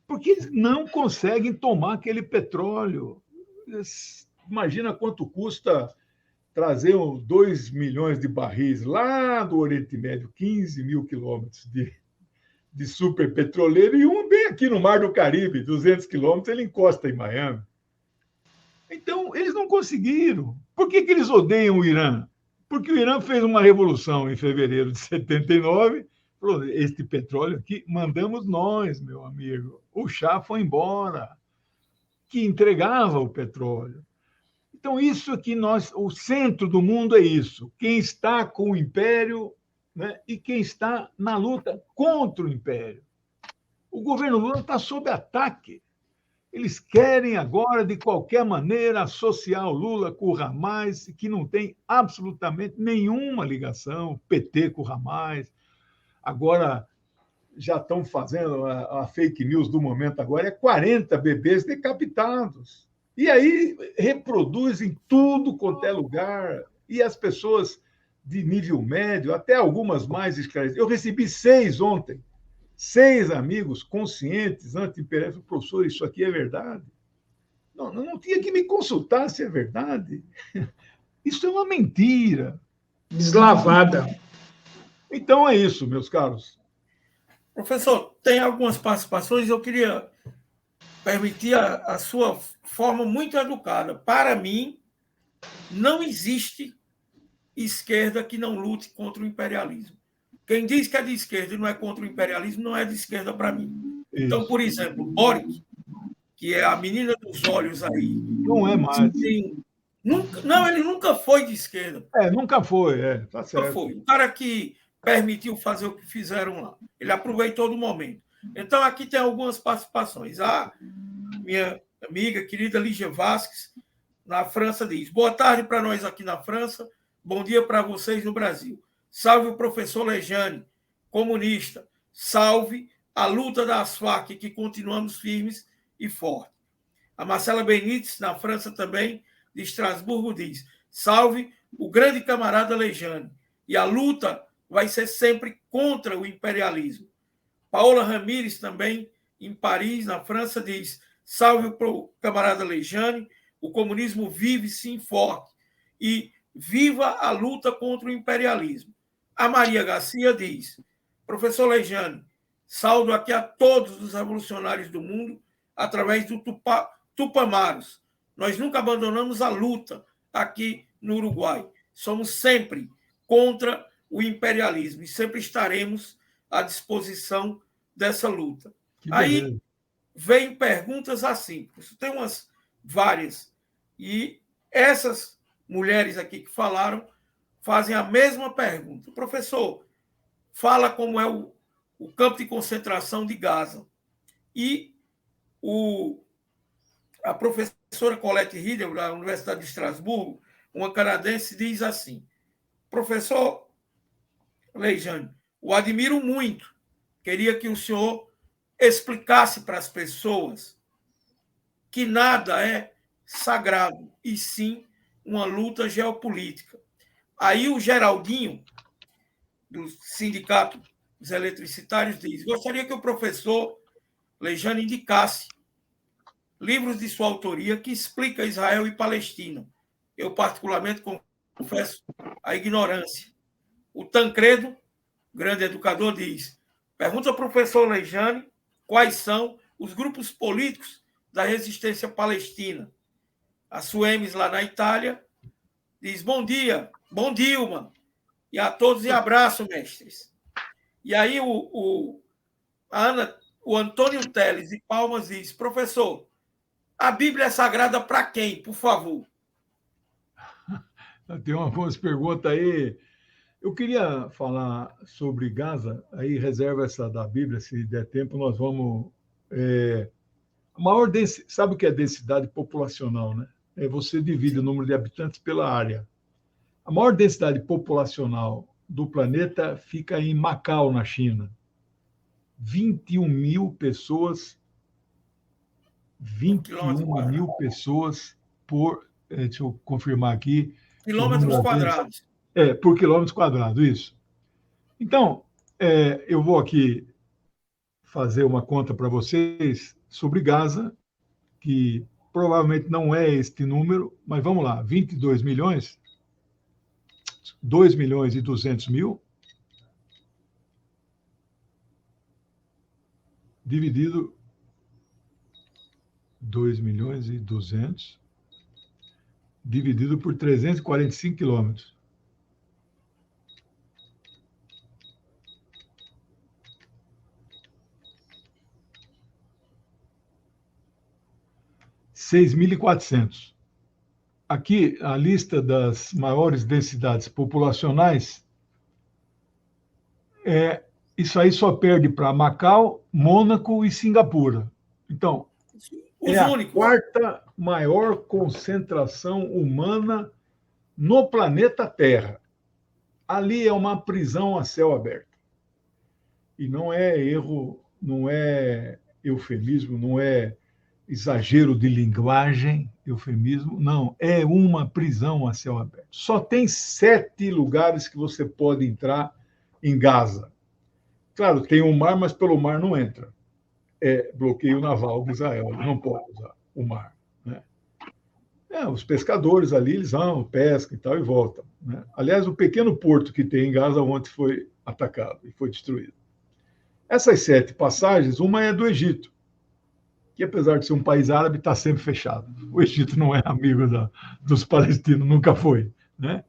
Porque eles não conseguem tomar aquele petróleo. Imagina quanto custa trazer 2 milhões de barris lá do Oriente Médio, 15 mil quilômetros de superpetroleiro, e um bem aqui no Mar do Caribe, 200 quilômetros, ele encosta em Miami. Então, eles não conseguiram. Por que eles odeiam o Irã? Porque o Irã fez uma revolução em fevereiro de 79, falou, este petróleo aqui mandamos nós, meu amigo. O Shah foi embora, que entregava o petróleo. Então, isso aqui, o centro do mundo é isso. Quem está com o império, né, e quem está na luta contra o império. O governo Lula está sob ataque. Eles querem agora, de qualquer maneira, associar o Lula com o Ramais, que não tem absolutamente nenhuma ligação, PT com o Ramais. Agora, já estão fazendo a fake news do momento agora, é 40 bebês decapitados. E aí reproduzem tudo quanto é lugar, e as pessoas de nível médio, até algumas mais esclarecidas. Eu recebi 6 ontem. 6 amigos conscientes, anti-imperialistas, professor, isso aqui é verdade? Não tinha que me consultar se é verdade. Isso é uma mentira. Deslavada. Então é isso, meus caros. Professor, tem algumas participações, eu queria permitir a sua forma muito educada. Para mim, não existe esquerda que não lute contra o imperialismo. Quem diz que é de esquerda e não é contra o imperialismo, não é de esquerda para mim. Isso. Então, por exemplo, Boric, que é a menina dos olhos aí. Não é mais. Ele nunca foi de esquerda. Nunca foi, tá certo. Nunca foi. O cara que permitiu fazer o que fizeram lá. Ele aproveitou do momento. Então, aqui tem algumas participações. A minha amiga, querida Lígia Vasques, na França, diz: boa tarde para nós aqui na França, bom dia para vocês no Brasil. Salve o professor Lejane, comunista. Salve a luta das Farc, que continuamos firmes e fortes. A Marcela Benites, na França também, de Estrasburgo, diz: salve o grande camarada Lejane. E a luta vai ser sempre contra o imperialismo. Paola Ramires, também, em Paris, na França, diz: salve o camarada Lejane, o comunismo vive sim forte. E viva a luta contra o imperialismo. A Maria Garcia diz: professor Lejane, saúdo aqui a todos os revolucionários do mundo através do Tupamaros. Nós nunca abandonamos a luta aqui no Uruguai. Somos sempre contra o imperialismo e sempre estaremos à disposição dessa luta. Aí vem perguntas assim, tem umas várias, e essas mulheres aqui que falaram fazem a mesma pergunta. Professor, fala como é o campo de concentração de Gaza. E a professora Colette Riedel, da Universidade de Estrasburgo, uma canadense, diz assim: professor Lejane, o admiro muito. Queria que o senhor explicasse para as pessoas que nada é sagrado, e sim uma luta geopolítica. Aí o Geraldinho, do Sindicato dos Eletricitários, diz: gostaria que o professor Lejane indicasse livros de sua autoria que explica Israel e Palestina. Eu, particularmente, confesso a ignorância. O Tancredo, grande educador, diz: pergunta ao professor Lejane quais são os grupos políticos da resistência palestina. A Suemes, lá na Itália, diz: bom dia, bom Dilma, e a todos e abraço, mestres. E aí o Antônio Teles de Palmas diz: professor, a Bíblia é sagrada para quem, por favor? Tem algumas perguntas aí. Eu queria falar sobre Gaza, aí reserva essa da Bíblia, se der tempo, nós vamos... Sabe o que é densidade populacional, né? Você divide o número de habitantes pela área. A maior densidade populacional do planeta fica em Macau, na China. 21 mil pessoas... 21 mil pessoas por... deixa eu confirmar aqui. Quilômetros quadrados. Por quilômetro quadrado, isso. Então, eu vou aqui fazer uma conta para vocês sobre Gaza, que provavelmente não é este número, mas vamos lá, 22 milhões, 2 milhões e 200 mil, dividido 2 milhões e 200, dividido por 345 quilômetros. (6.400). Aqui, a lista das maiores densidades populacionais, isso aí só perde para Macau, Mônaco e Singapura. Então, Os é a únicos. quarta maior concentração humana no planeta Terra. Ali é uma prisão a céu aberto. E não é erro, não é eufemismo, não é exagero de linguagem, eufemismo, não, é uma prisão a céu aberto. Só tem 7 lugares que você pode entrar em Gaza. Claro, tem o mar, mas pelo mar não entra. É bloqueio naval de Israel, não pode usar o mar. Né? Os pescadores ali, eles vão, pescam e tal, e voltam. Né? Aliás, o pequeno porto que tem em Gaza ontem foi atacado e foi destruído. Essas 7 passagens, uma é do Egito, que apesar de ser um país árabe, está sempre fechado. O Egito não é amigo dos palestinos, nunca foi. Né?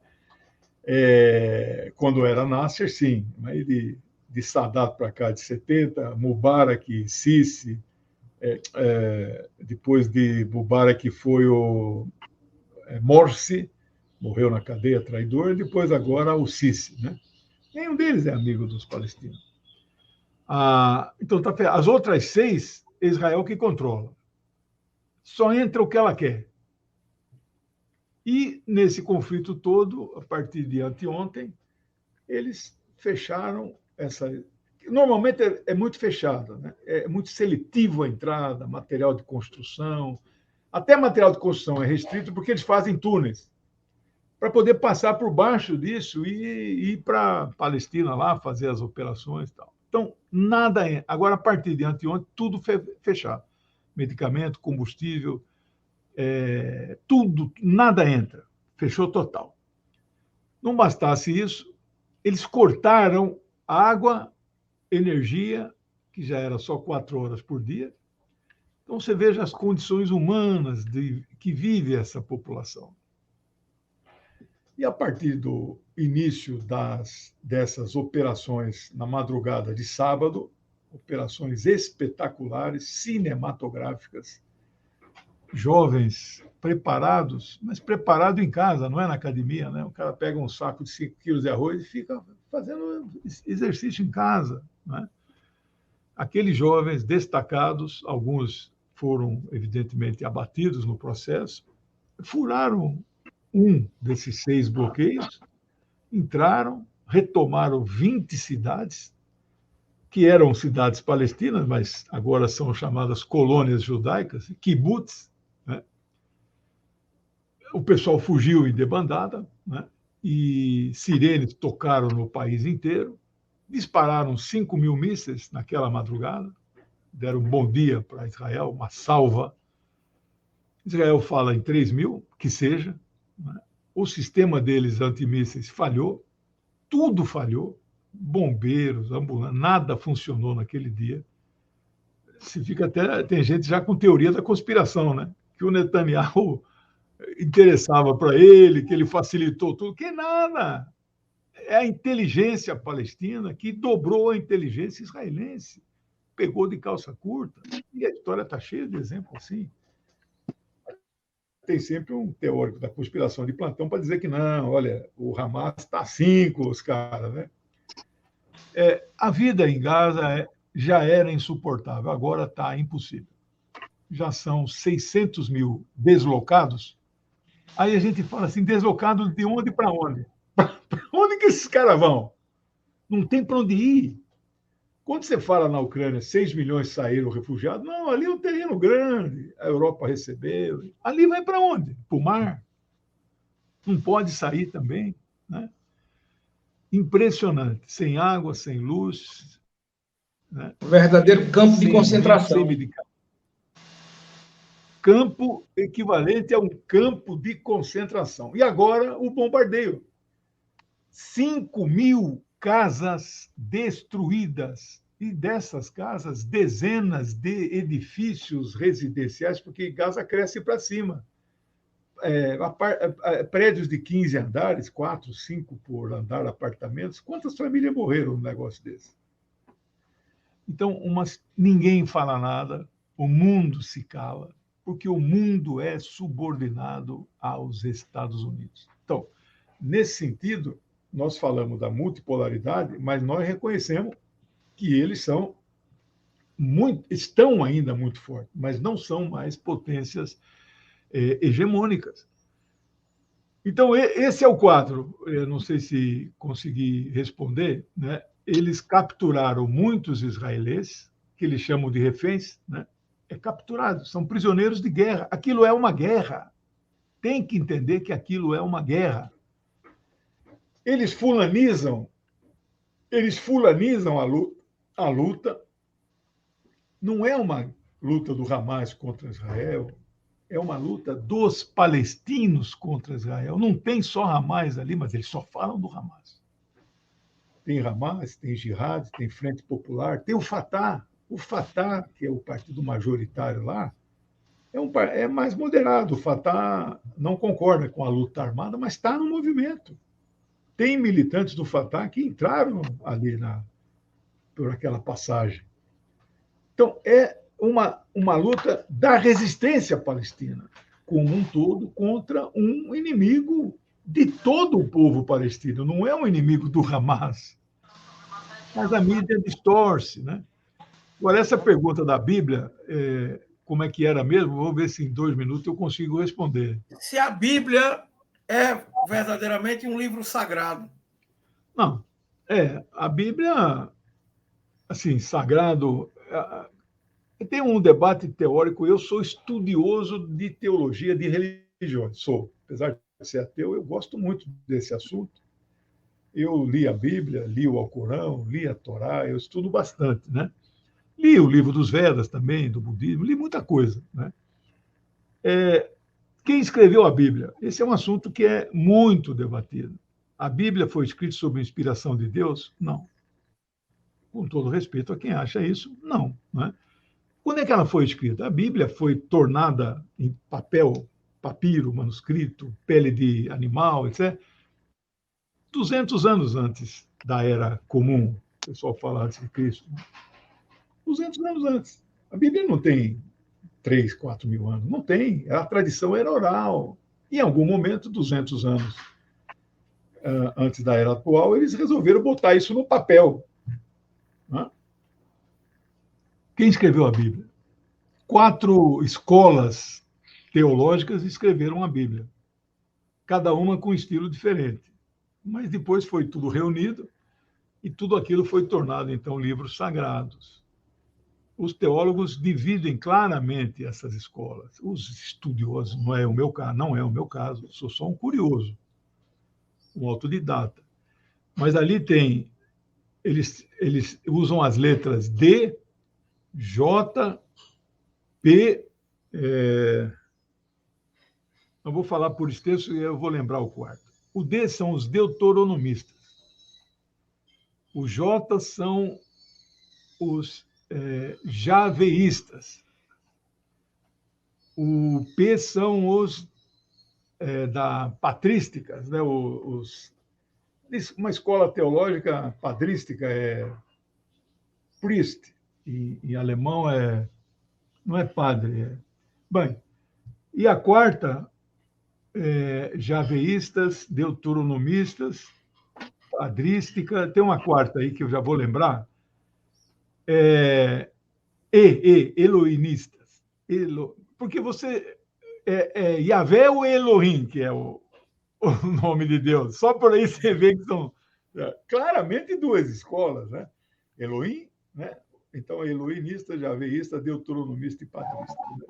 Quando era Nasser, sim, mas de Sadat para cá, de 70, Mubarak, Sisi, depois de Mubarak foi o Morsi, morreu na cadeia, traidor, e depois agora o Sisi. Né? Nenhum deles é amigo dos palestinos. Então, as outras 6, é Israel que controla. Só entra o que ela quer. E, nesse conflito todo, a partir de anteontem, eles fecharam essa... Normalmente é muito fechada, né? É muito seletivo a entrada, material de construção. Até material de construção é restrito porque eles fazem túneis para poder passar por baixo disso e ir para a Palestina lá, fazer as operações e tal. Então, nada é. Agora, a partir de anteontem, tudo fechado. Medicamento, combustível, tudo, nada entra. Fechou total. Não bastasse isso, eles cortaram água, energia, que já era só 4 horas por dia. Então, você veja as condições humanas que vive essa população. E a partir do início dessas operações na madrugada de sábado, operações espetaculares, cinematográficas, jovens preparados, mas preparado em casa, não é na academia, né? O cara pega um saco de 5 quilos de arroz e fica fazendo exercício em casa, né? Aqueles jovens destacados, alguns foram evidentemente abatidos no processo, furaram um desses 6 bloqueios, entraram, retomaram 20 cidades, que eram cidades palestinas, mas agora são chamadas colônias judaicas, kibbutz. Né? O pessoal fugiu em debandada, né? E sirenes tocaram no país inteiro, dispararam 5.000 mísseis naquela madrugada, deram um bom dia para Israel, uma salva. Israel fala em 3.000, que seja. Né? O sistema deles antimísseis falhou, tudo falhou, bombeiros, ambulâncias, nada funcionou naquele dia. Tem gente já com teoria da conspiração, né? Que o Netanyahu interessava para ele, que ele facilitou tudo, que nada. É a inteligência palestina que dobrou a inteligência israelense, pegou de calça curta, e a história está cheia de exemplos assim. Tem sempre um teórico da conspiração de plantão para dizer que não, olha, o Hamas está 5, os caras, né? A vida em Gaza já era insuportável, agora está impossível. Já são 600.000 deslocados. Aí a gente fala assim, deslocados de onde para onde? Para onde que esses caras vão? Não tem para onde ir. Quando você fala na Ucrânia, 6 milhões saíram refugiados, não, ali é um terreno grande, a Europa recebeu. Ali vai para onde? Para o mar. Não pode sair também. Né? Impressionante. Sem água, sem luz. Né? Verdadeiro campo de concentração. Sem medicamento. Campo equivalente a um campo de concentração. E agora o bombardeio. 5.000 casas destruídas. E dessas casas, dezenas de edifícios residenciais, porque Gaza cresce para cima. Prédios de 15 andares, 4, 5 por andar, apartamentos. Quantas famílias morreram num negócio desse? Então, ninguém fala nada, o mundo se cala, porque o mundo é subordinado aos Estados Unidos. Então, nesse sentido, nós falamos da multipolaridade, mas nós reconhecemos que eles são estão ainda muito fortes, mas não são mais potências hegemônicas. Então, esse é o quadro. Eu não sei se consegui responder, né? Eles capturaram muitos israelenses, que eles chamam de reféns, né? Capturados, são prisioneiros de guerra. Aquilo é uma guerra. Tem que entender que aquilo é uma guerra. Eles fulanizam a luta. Não é uma luta do Hamas contra Israel, é uma luta dos palestinos contra Israel. Não tem só Hamas ali, mas eles só falam do Hamas. Tem Hamas, tem Jihad, tem Frente Popular, tem o Fatah. O Fatah, que é o partido majoritário lá, é mais moderado. O Fatah não concorda com a luta armada, mas está no movimento. Tem militantes do Fatah que entraram ali por aquela passagem. Então, é uma luta da resistência palestina, como um todo, contra um inimigo de todo o povo palestino. Não é um inimigo do Hamas. Mas a mídia distorce, né? Agora, essa pergunta da Bíblia, como é que era mesmo? Vou ver se em 2 minutos eu consigo responder. Se a Bíblia é verdadeiramente um livro sagrado. Não, a Bíblia, assim, sagrado. Tem um debate teórico. Eu sou estudioso de teologia de religiões. Apesar de ser ateu, eu gosto muito desse assunto. Eu li a Bíblia, li o Alcorão, li a Torá, eu estudo bastante, né? Li o livro dos Vedas também, do budismo, li muita coisa, né? Quem escreveu a Bíblia? Esse é um assunto que é muito debatido. A Bíblia foi escrita sob inspiração de Deus? Não. Com todo respeito a quem acha isso, não, né? Quando é que ela foi escrita? A Bíblia foi tornada em papel, papiro, manuscrito, pele de animal, etc., 200 anos antes da Era Comum. O pessoal fala antes de Cristo. 200 anos antes. A Bíblia não tem 3, 4 mil anos. Não tem. A tradição era oral. Em algum momento, 200 anos antes da Era atual, eles resolveram botar isso no papel. Quem escreveu a Bíblia? 4 escolas teológicas escreveram a Bíblia, cada uma com um estilo diferente. Mas depois foi tudo reunido e tudo aquilo foi tornado, então, livros sagrados. Os teólogos dividem claramente essas escolas. Os estudiosos, não é o meu caso, sou só um curioso, um autodidata. Mas ali tem, eles usam as letras D, J, P, eu vou falar por extenso e eu vou lembrar o quarto. O D são os deuteronomistas. O J são os javeístas. O P são os da patrísticas, né? Uma escola teológica patrística é priest, em alemão não é padre. Bem, e a quarta, javeístas, deuteronomistas, padrística, tem uma quarta aí que eu já vou lembrar, elohimistas. Porque você é Yahvé ou Elohim, que é o nome de Deus. Só por aí você vê que são claramente 2 escolas, né? Elohim, né? Então, elohimista, javeísta, deuteronomista e padrista. Né?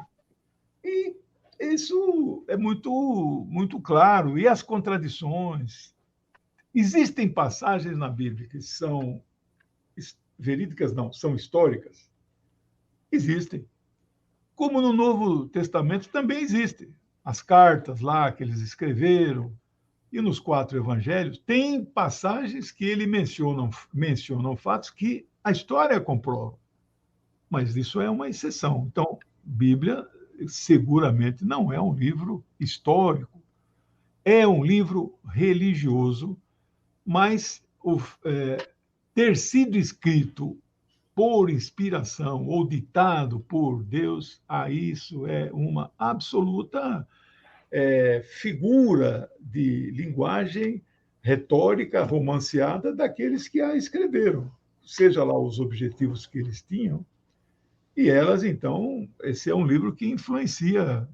E isso é muito, muito claro. E as contradições? Existem passagens na Bíblia que são verídicas, não, são históricas? Existem. Como no Novo Testamento também existem. As cartas lá que eles escreveram, e nos 4 evangelhos, tem passagens que ele mencionam fatos que a história comprova. Mas isso é uma exceção. Então, Bíblia seguramente não é um livro histórico, é um livro religioso, mas ter sido escrito por inspiração ou ditado por Deus, isso é uma absoluta figura de linguagem retórica romanceada daqueles que a escreveram, seja lá os objetivos que eles tinham, E elas, então, esse é um livro que influencia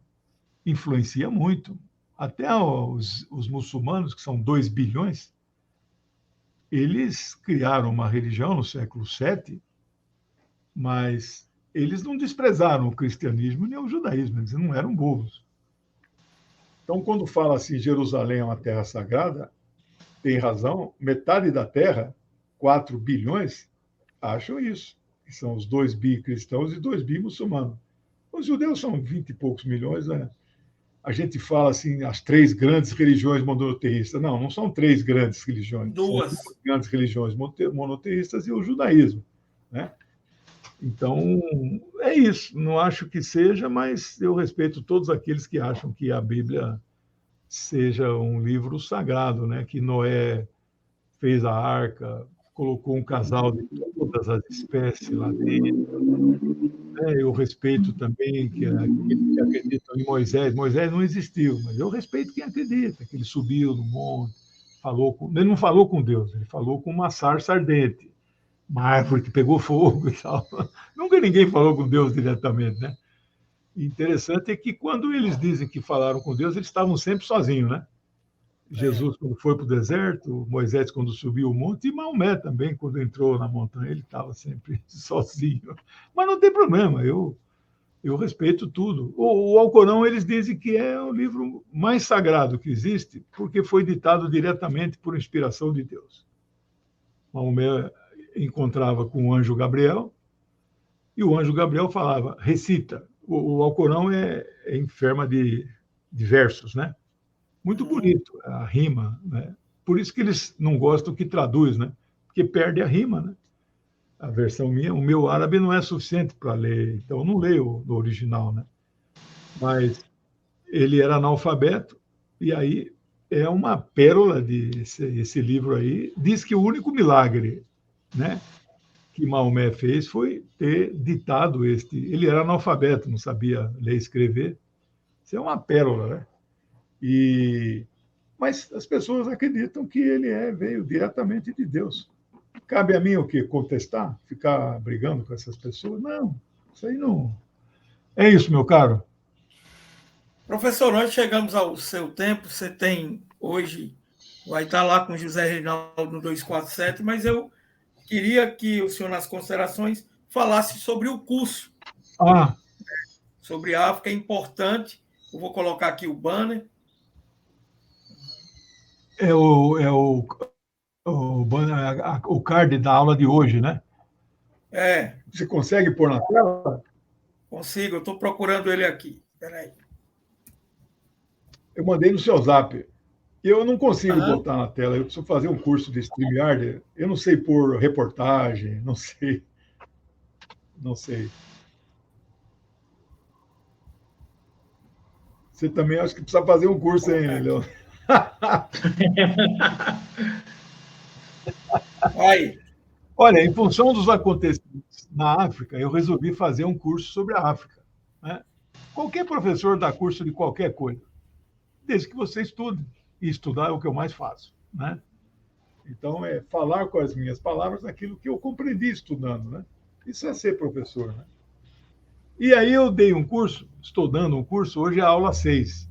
muito. Até os muçulmanos, que são 2 bilhões, eles criaram uma religião no século VII, mas eles não desprezaram o cristianismo nem o judaísmo, eles não eram bobos. Então, quando fala assim, Jerusalém é uma terra sagrada, tem razão, metade da terra, 4 bilhões, acham isso, que são os 2 bi cristãos e 2 bi muçulmanos. Os judeus são 20 e poucos milhões, né? A gente fala assim, as 3 grandes religiões monoteístas. Não, não são 3 grandes religiões. São 2 grandes religiões monoteístas e o judaísmo, né? Então, é isso. Não acho que seja, mas eu respeito todos aqueles que acham que a Bíblia seja um livro sagrado, né? Que Noé fez a arca, colocou um casal de todas as espécies lá dentro. Eu respeito também que aqueles que acreditam em Moisés. Moisés não existiu, mas eu respeito quem acredita, que ele subiu no monte, ele não falou com Deus, ele falou com uma sarça ardente, uma árvore que pegou fogo e tal. Nunca ninguém falou com Deus diretamente, né? Interessante é que quando eles dizem que falaram com Deus, eles estavam sempre sozinhos, né? Jesus, quando foi para o deserto, Moisés, quando subiu o monte, e Maomé também, quando entrou na montanha, ele estava sempre sozinho. Mas não tem problema, eu respeito tudo. O Alcorão, eles dizem que é o livro mais sagrado que existe, porque foi ditado diretamente por inspiração de Deus. Maomé encontrava com o anjo Gabriel, e o anjo Gabriel falava, recita. O Alcorão é em forma de versos, né? Muito bonito a rima, né? Por isso que eles não gostam que traduz, né? Porque perde a rima, né? A versão minha, o meu árabe não é suficiente para ler, então eu não leio no original, né? Mas ele era analfabeto e aí é uma pérola esse livro aí. Diz que o único milagre, né, que Maomé fez foi ter ditado este. Ele era analfabeto, não sabia ler e escrever. Isso é uma pérola, né? Mas as pessoas acreditam que ele veio diretamente de Deus. Cabe a mim o quê? Contestar? Ficar brigando com essas pessoas? Não, isso aí não. É isso, meu caro. Professor, nós chegamos ao seu tempo. Você tem hoje, vai estar lá com José Reinaldo no 247, mas eu queria que o senhor, nas considerações, falasse sobre o curso. Sobre a África, é importante. Eu vou colocar aqui o banner. O card da aula de hoje, né? Você consegue pôr na tela? Consigo, eu estou procurando ele aqui. Espera aí. Eu mandei no seu zap. Eu não consigo botar na tela, eu preciso fazer um curso de StreamYard. Eu não sei pôr reportagem, não sei. Você também acha que precisa fazer um curso, hein, Leon? Aí. Olha, em função dos acontecimentos na África, eu resolvi fazer um curso sobre a África, né? Qualquer professor dá curso de qualquer coisa, desde que você estude. E estudar é o que eu mais faço, né? Então, é falar com as minhas palavras aquilo que eu compreendi estudando, né? Isso é ser professor, né? E aí eu dei um curso, estou dando um curso, hoje é a aula 6.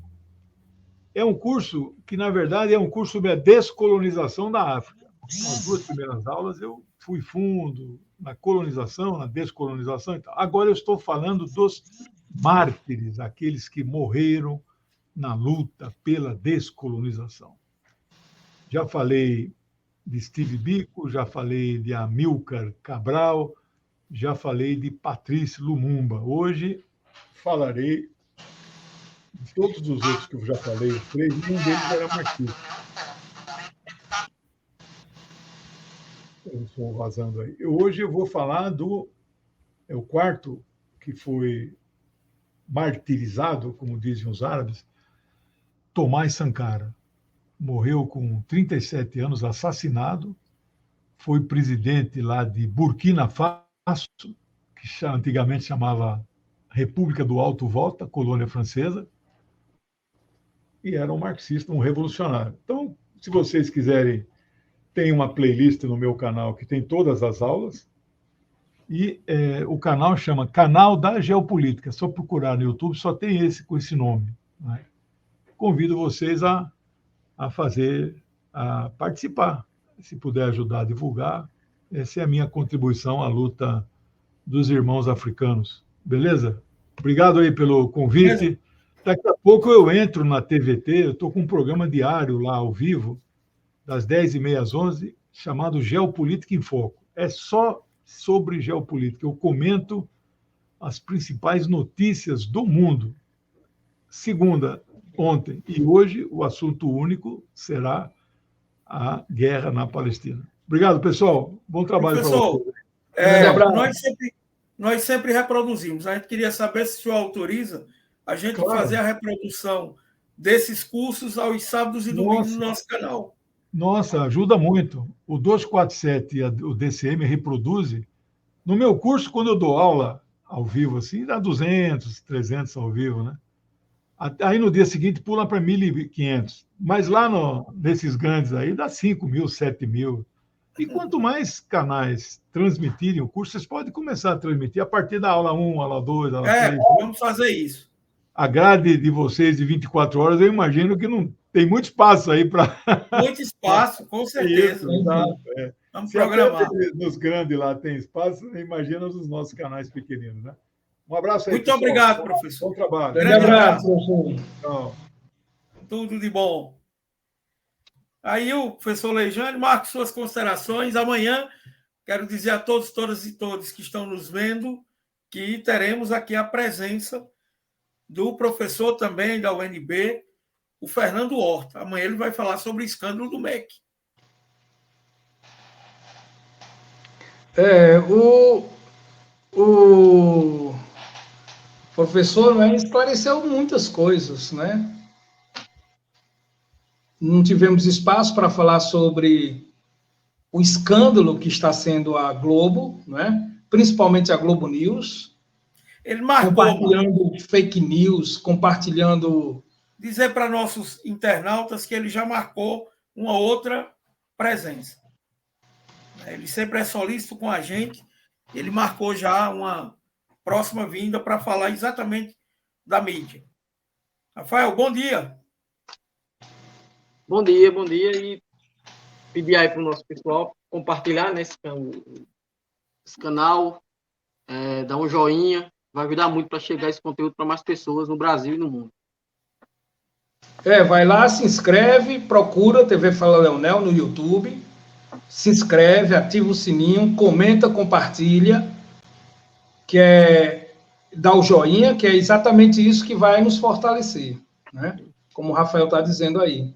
É um curso que, na verdade, é um curso sobre a descolonização da África. Nas 2 primeiras aulas eu fui fundo na colonização, na descolonização e tal. Agora eu estou falando dos mártires, aqueles que morreram na luta pela descolonização. Já falei de Steve Biko, já falei de Amilcar Cabral, já falei de Patrice Lumumba. Hoje falarei de todos os outros que eu já falei, os 3, nenhum deles era marxista. Eu estou vazando aí. Hoje eu vou falar o quarto que foi martirizado, como dizem os árabes, Tomás Sankara. Morreu com 37 anos, assassinado. Foi presidente lá de Burkina Faso, que antigamente chamava República do Alto Volta, colônia francesa. E era um marxista, um revolucionário. Então, se vocês quiserem, tem uma playlist no meu canal que tem todas as aulas. E o canal chama Canal da Geopolítica. Só procurar no YouTube, só tem esse com esse nome. Né? Convido vocês a participar, se puder ajudar a divulgar. Essa é a minha contribuição à luta dos irmãos africanos. Beleza? Obrigado aí pelo convite. Daqui a pouco eu entro na TVT, eu estou com um programa diário lá ao vivo, das 10h30 às 11h, chamado Geopolítica em Foco. É só sobre geopolítica. Eu comento as principais notícias do mundo. Segunda, ontem e hoje, o assunto único será a guerra na Palestina. Obrigado, pessoal. Bom trabalho para vocês. Nós sempre reproduzimos. A gente queria saber se o senhor autoriza a gente fazer a reprodução desses cursos aos sábados e domingos no nosso canal. Nossa, ajuda muito. O 247 e o DCM reproduzem. No meu curso, quando eu dou aula ao vivo, assim, dá 200, 300 ao vivo, né? Aí no dia seguinte pula para 1.500. Mas lá nesses grandes aí dá 5.000, 7.000. E quanto mais canais transmitirem o curso, vocês podem começar a transmitir a partir da aula 1, aula 2, aula 3. Vamos fazer isso. A grade de vocês de 24 horas, eu imagino que não tem muito espaço aí para... Muito espaço, com certeza. Isso, Vamos Se programar. Nos grandes lá tem espaço, imagina nos nossos canais pequeninos, né? Um abraço aí, Muito pessoal. obrigado, professor. Bom trabalho. Grande abraço, professor. Tchau. Tudo de bom. Aí o professor Lejane marca suas considerações. Amanhã, quero dizer a todos, todas e todos que estão nos vendo que teremos aqui a presença do professor também da UNB, o Fernando Horta. Amanhã ele vai falar sobre o escândalo do MEC. O professor esclareceu muitas coisas, né? Não tivemos espaço para falar sobre o escândalo que está sendo a Globo, né? Principalmente a Globo News. Ele marcou, compartilhando fake news, compartilhando... Dizer para nossos internautas que ele já marcou uma outra presença. Ele sempre é solícito com a gente. Ele marcou já uma próxima vinda para falar exatamente da mídia. Rafael, bom dia. Bom dia. E pedir aí para o nosso pessoal compartilhar nesse canal, dar um joinha, vai ajudar muito para chegar esse conteúdo para mais pessoas no Brasil e no mundo. Vai lá, se inscreve, procura TV Fala Leonel no YouTube, se inscreve, ativa o sininho, comenta, compartilha, dá o joinha, que é exatamente isso que vai nos fortalecer, né? Como o Rafael está dizendo aí.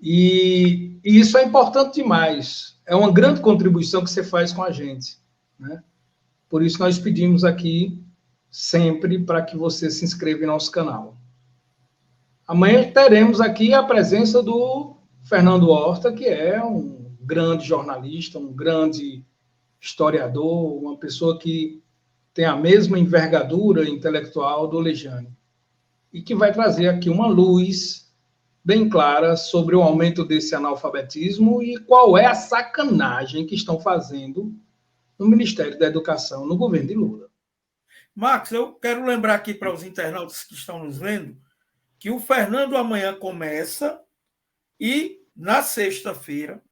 E isso é importante demais. É uma grande contribuição que você faz com a gente, né? Por isso nós pedimos aqui sempre para que você se inscreva em nosso canal. Amanhã teremos aqui a presença do Fernando Horta, que é um grande jornalista, um grande historiador, uma pessoa que tem a mesma envergadura intelectual do Lejane, e que vai trazer aqui uma luz bem clara sobre o aumento desse analfabetismo e qual é a sacanagem que estão fazendo no Ministério da Educação, no governo de Lula. Marcos, eu quero lembrar aqui para os internautas que estão nos vendo que o Fernando amanhã começa e, na sexta-feira,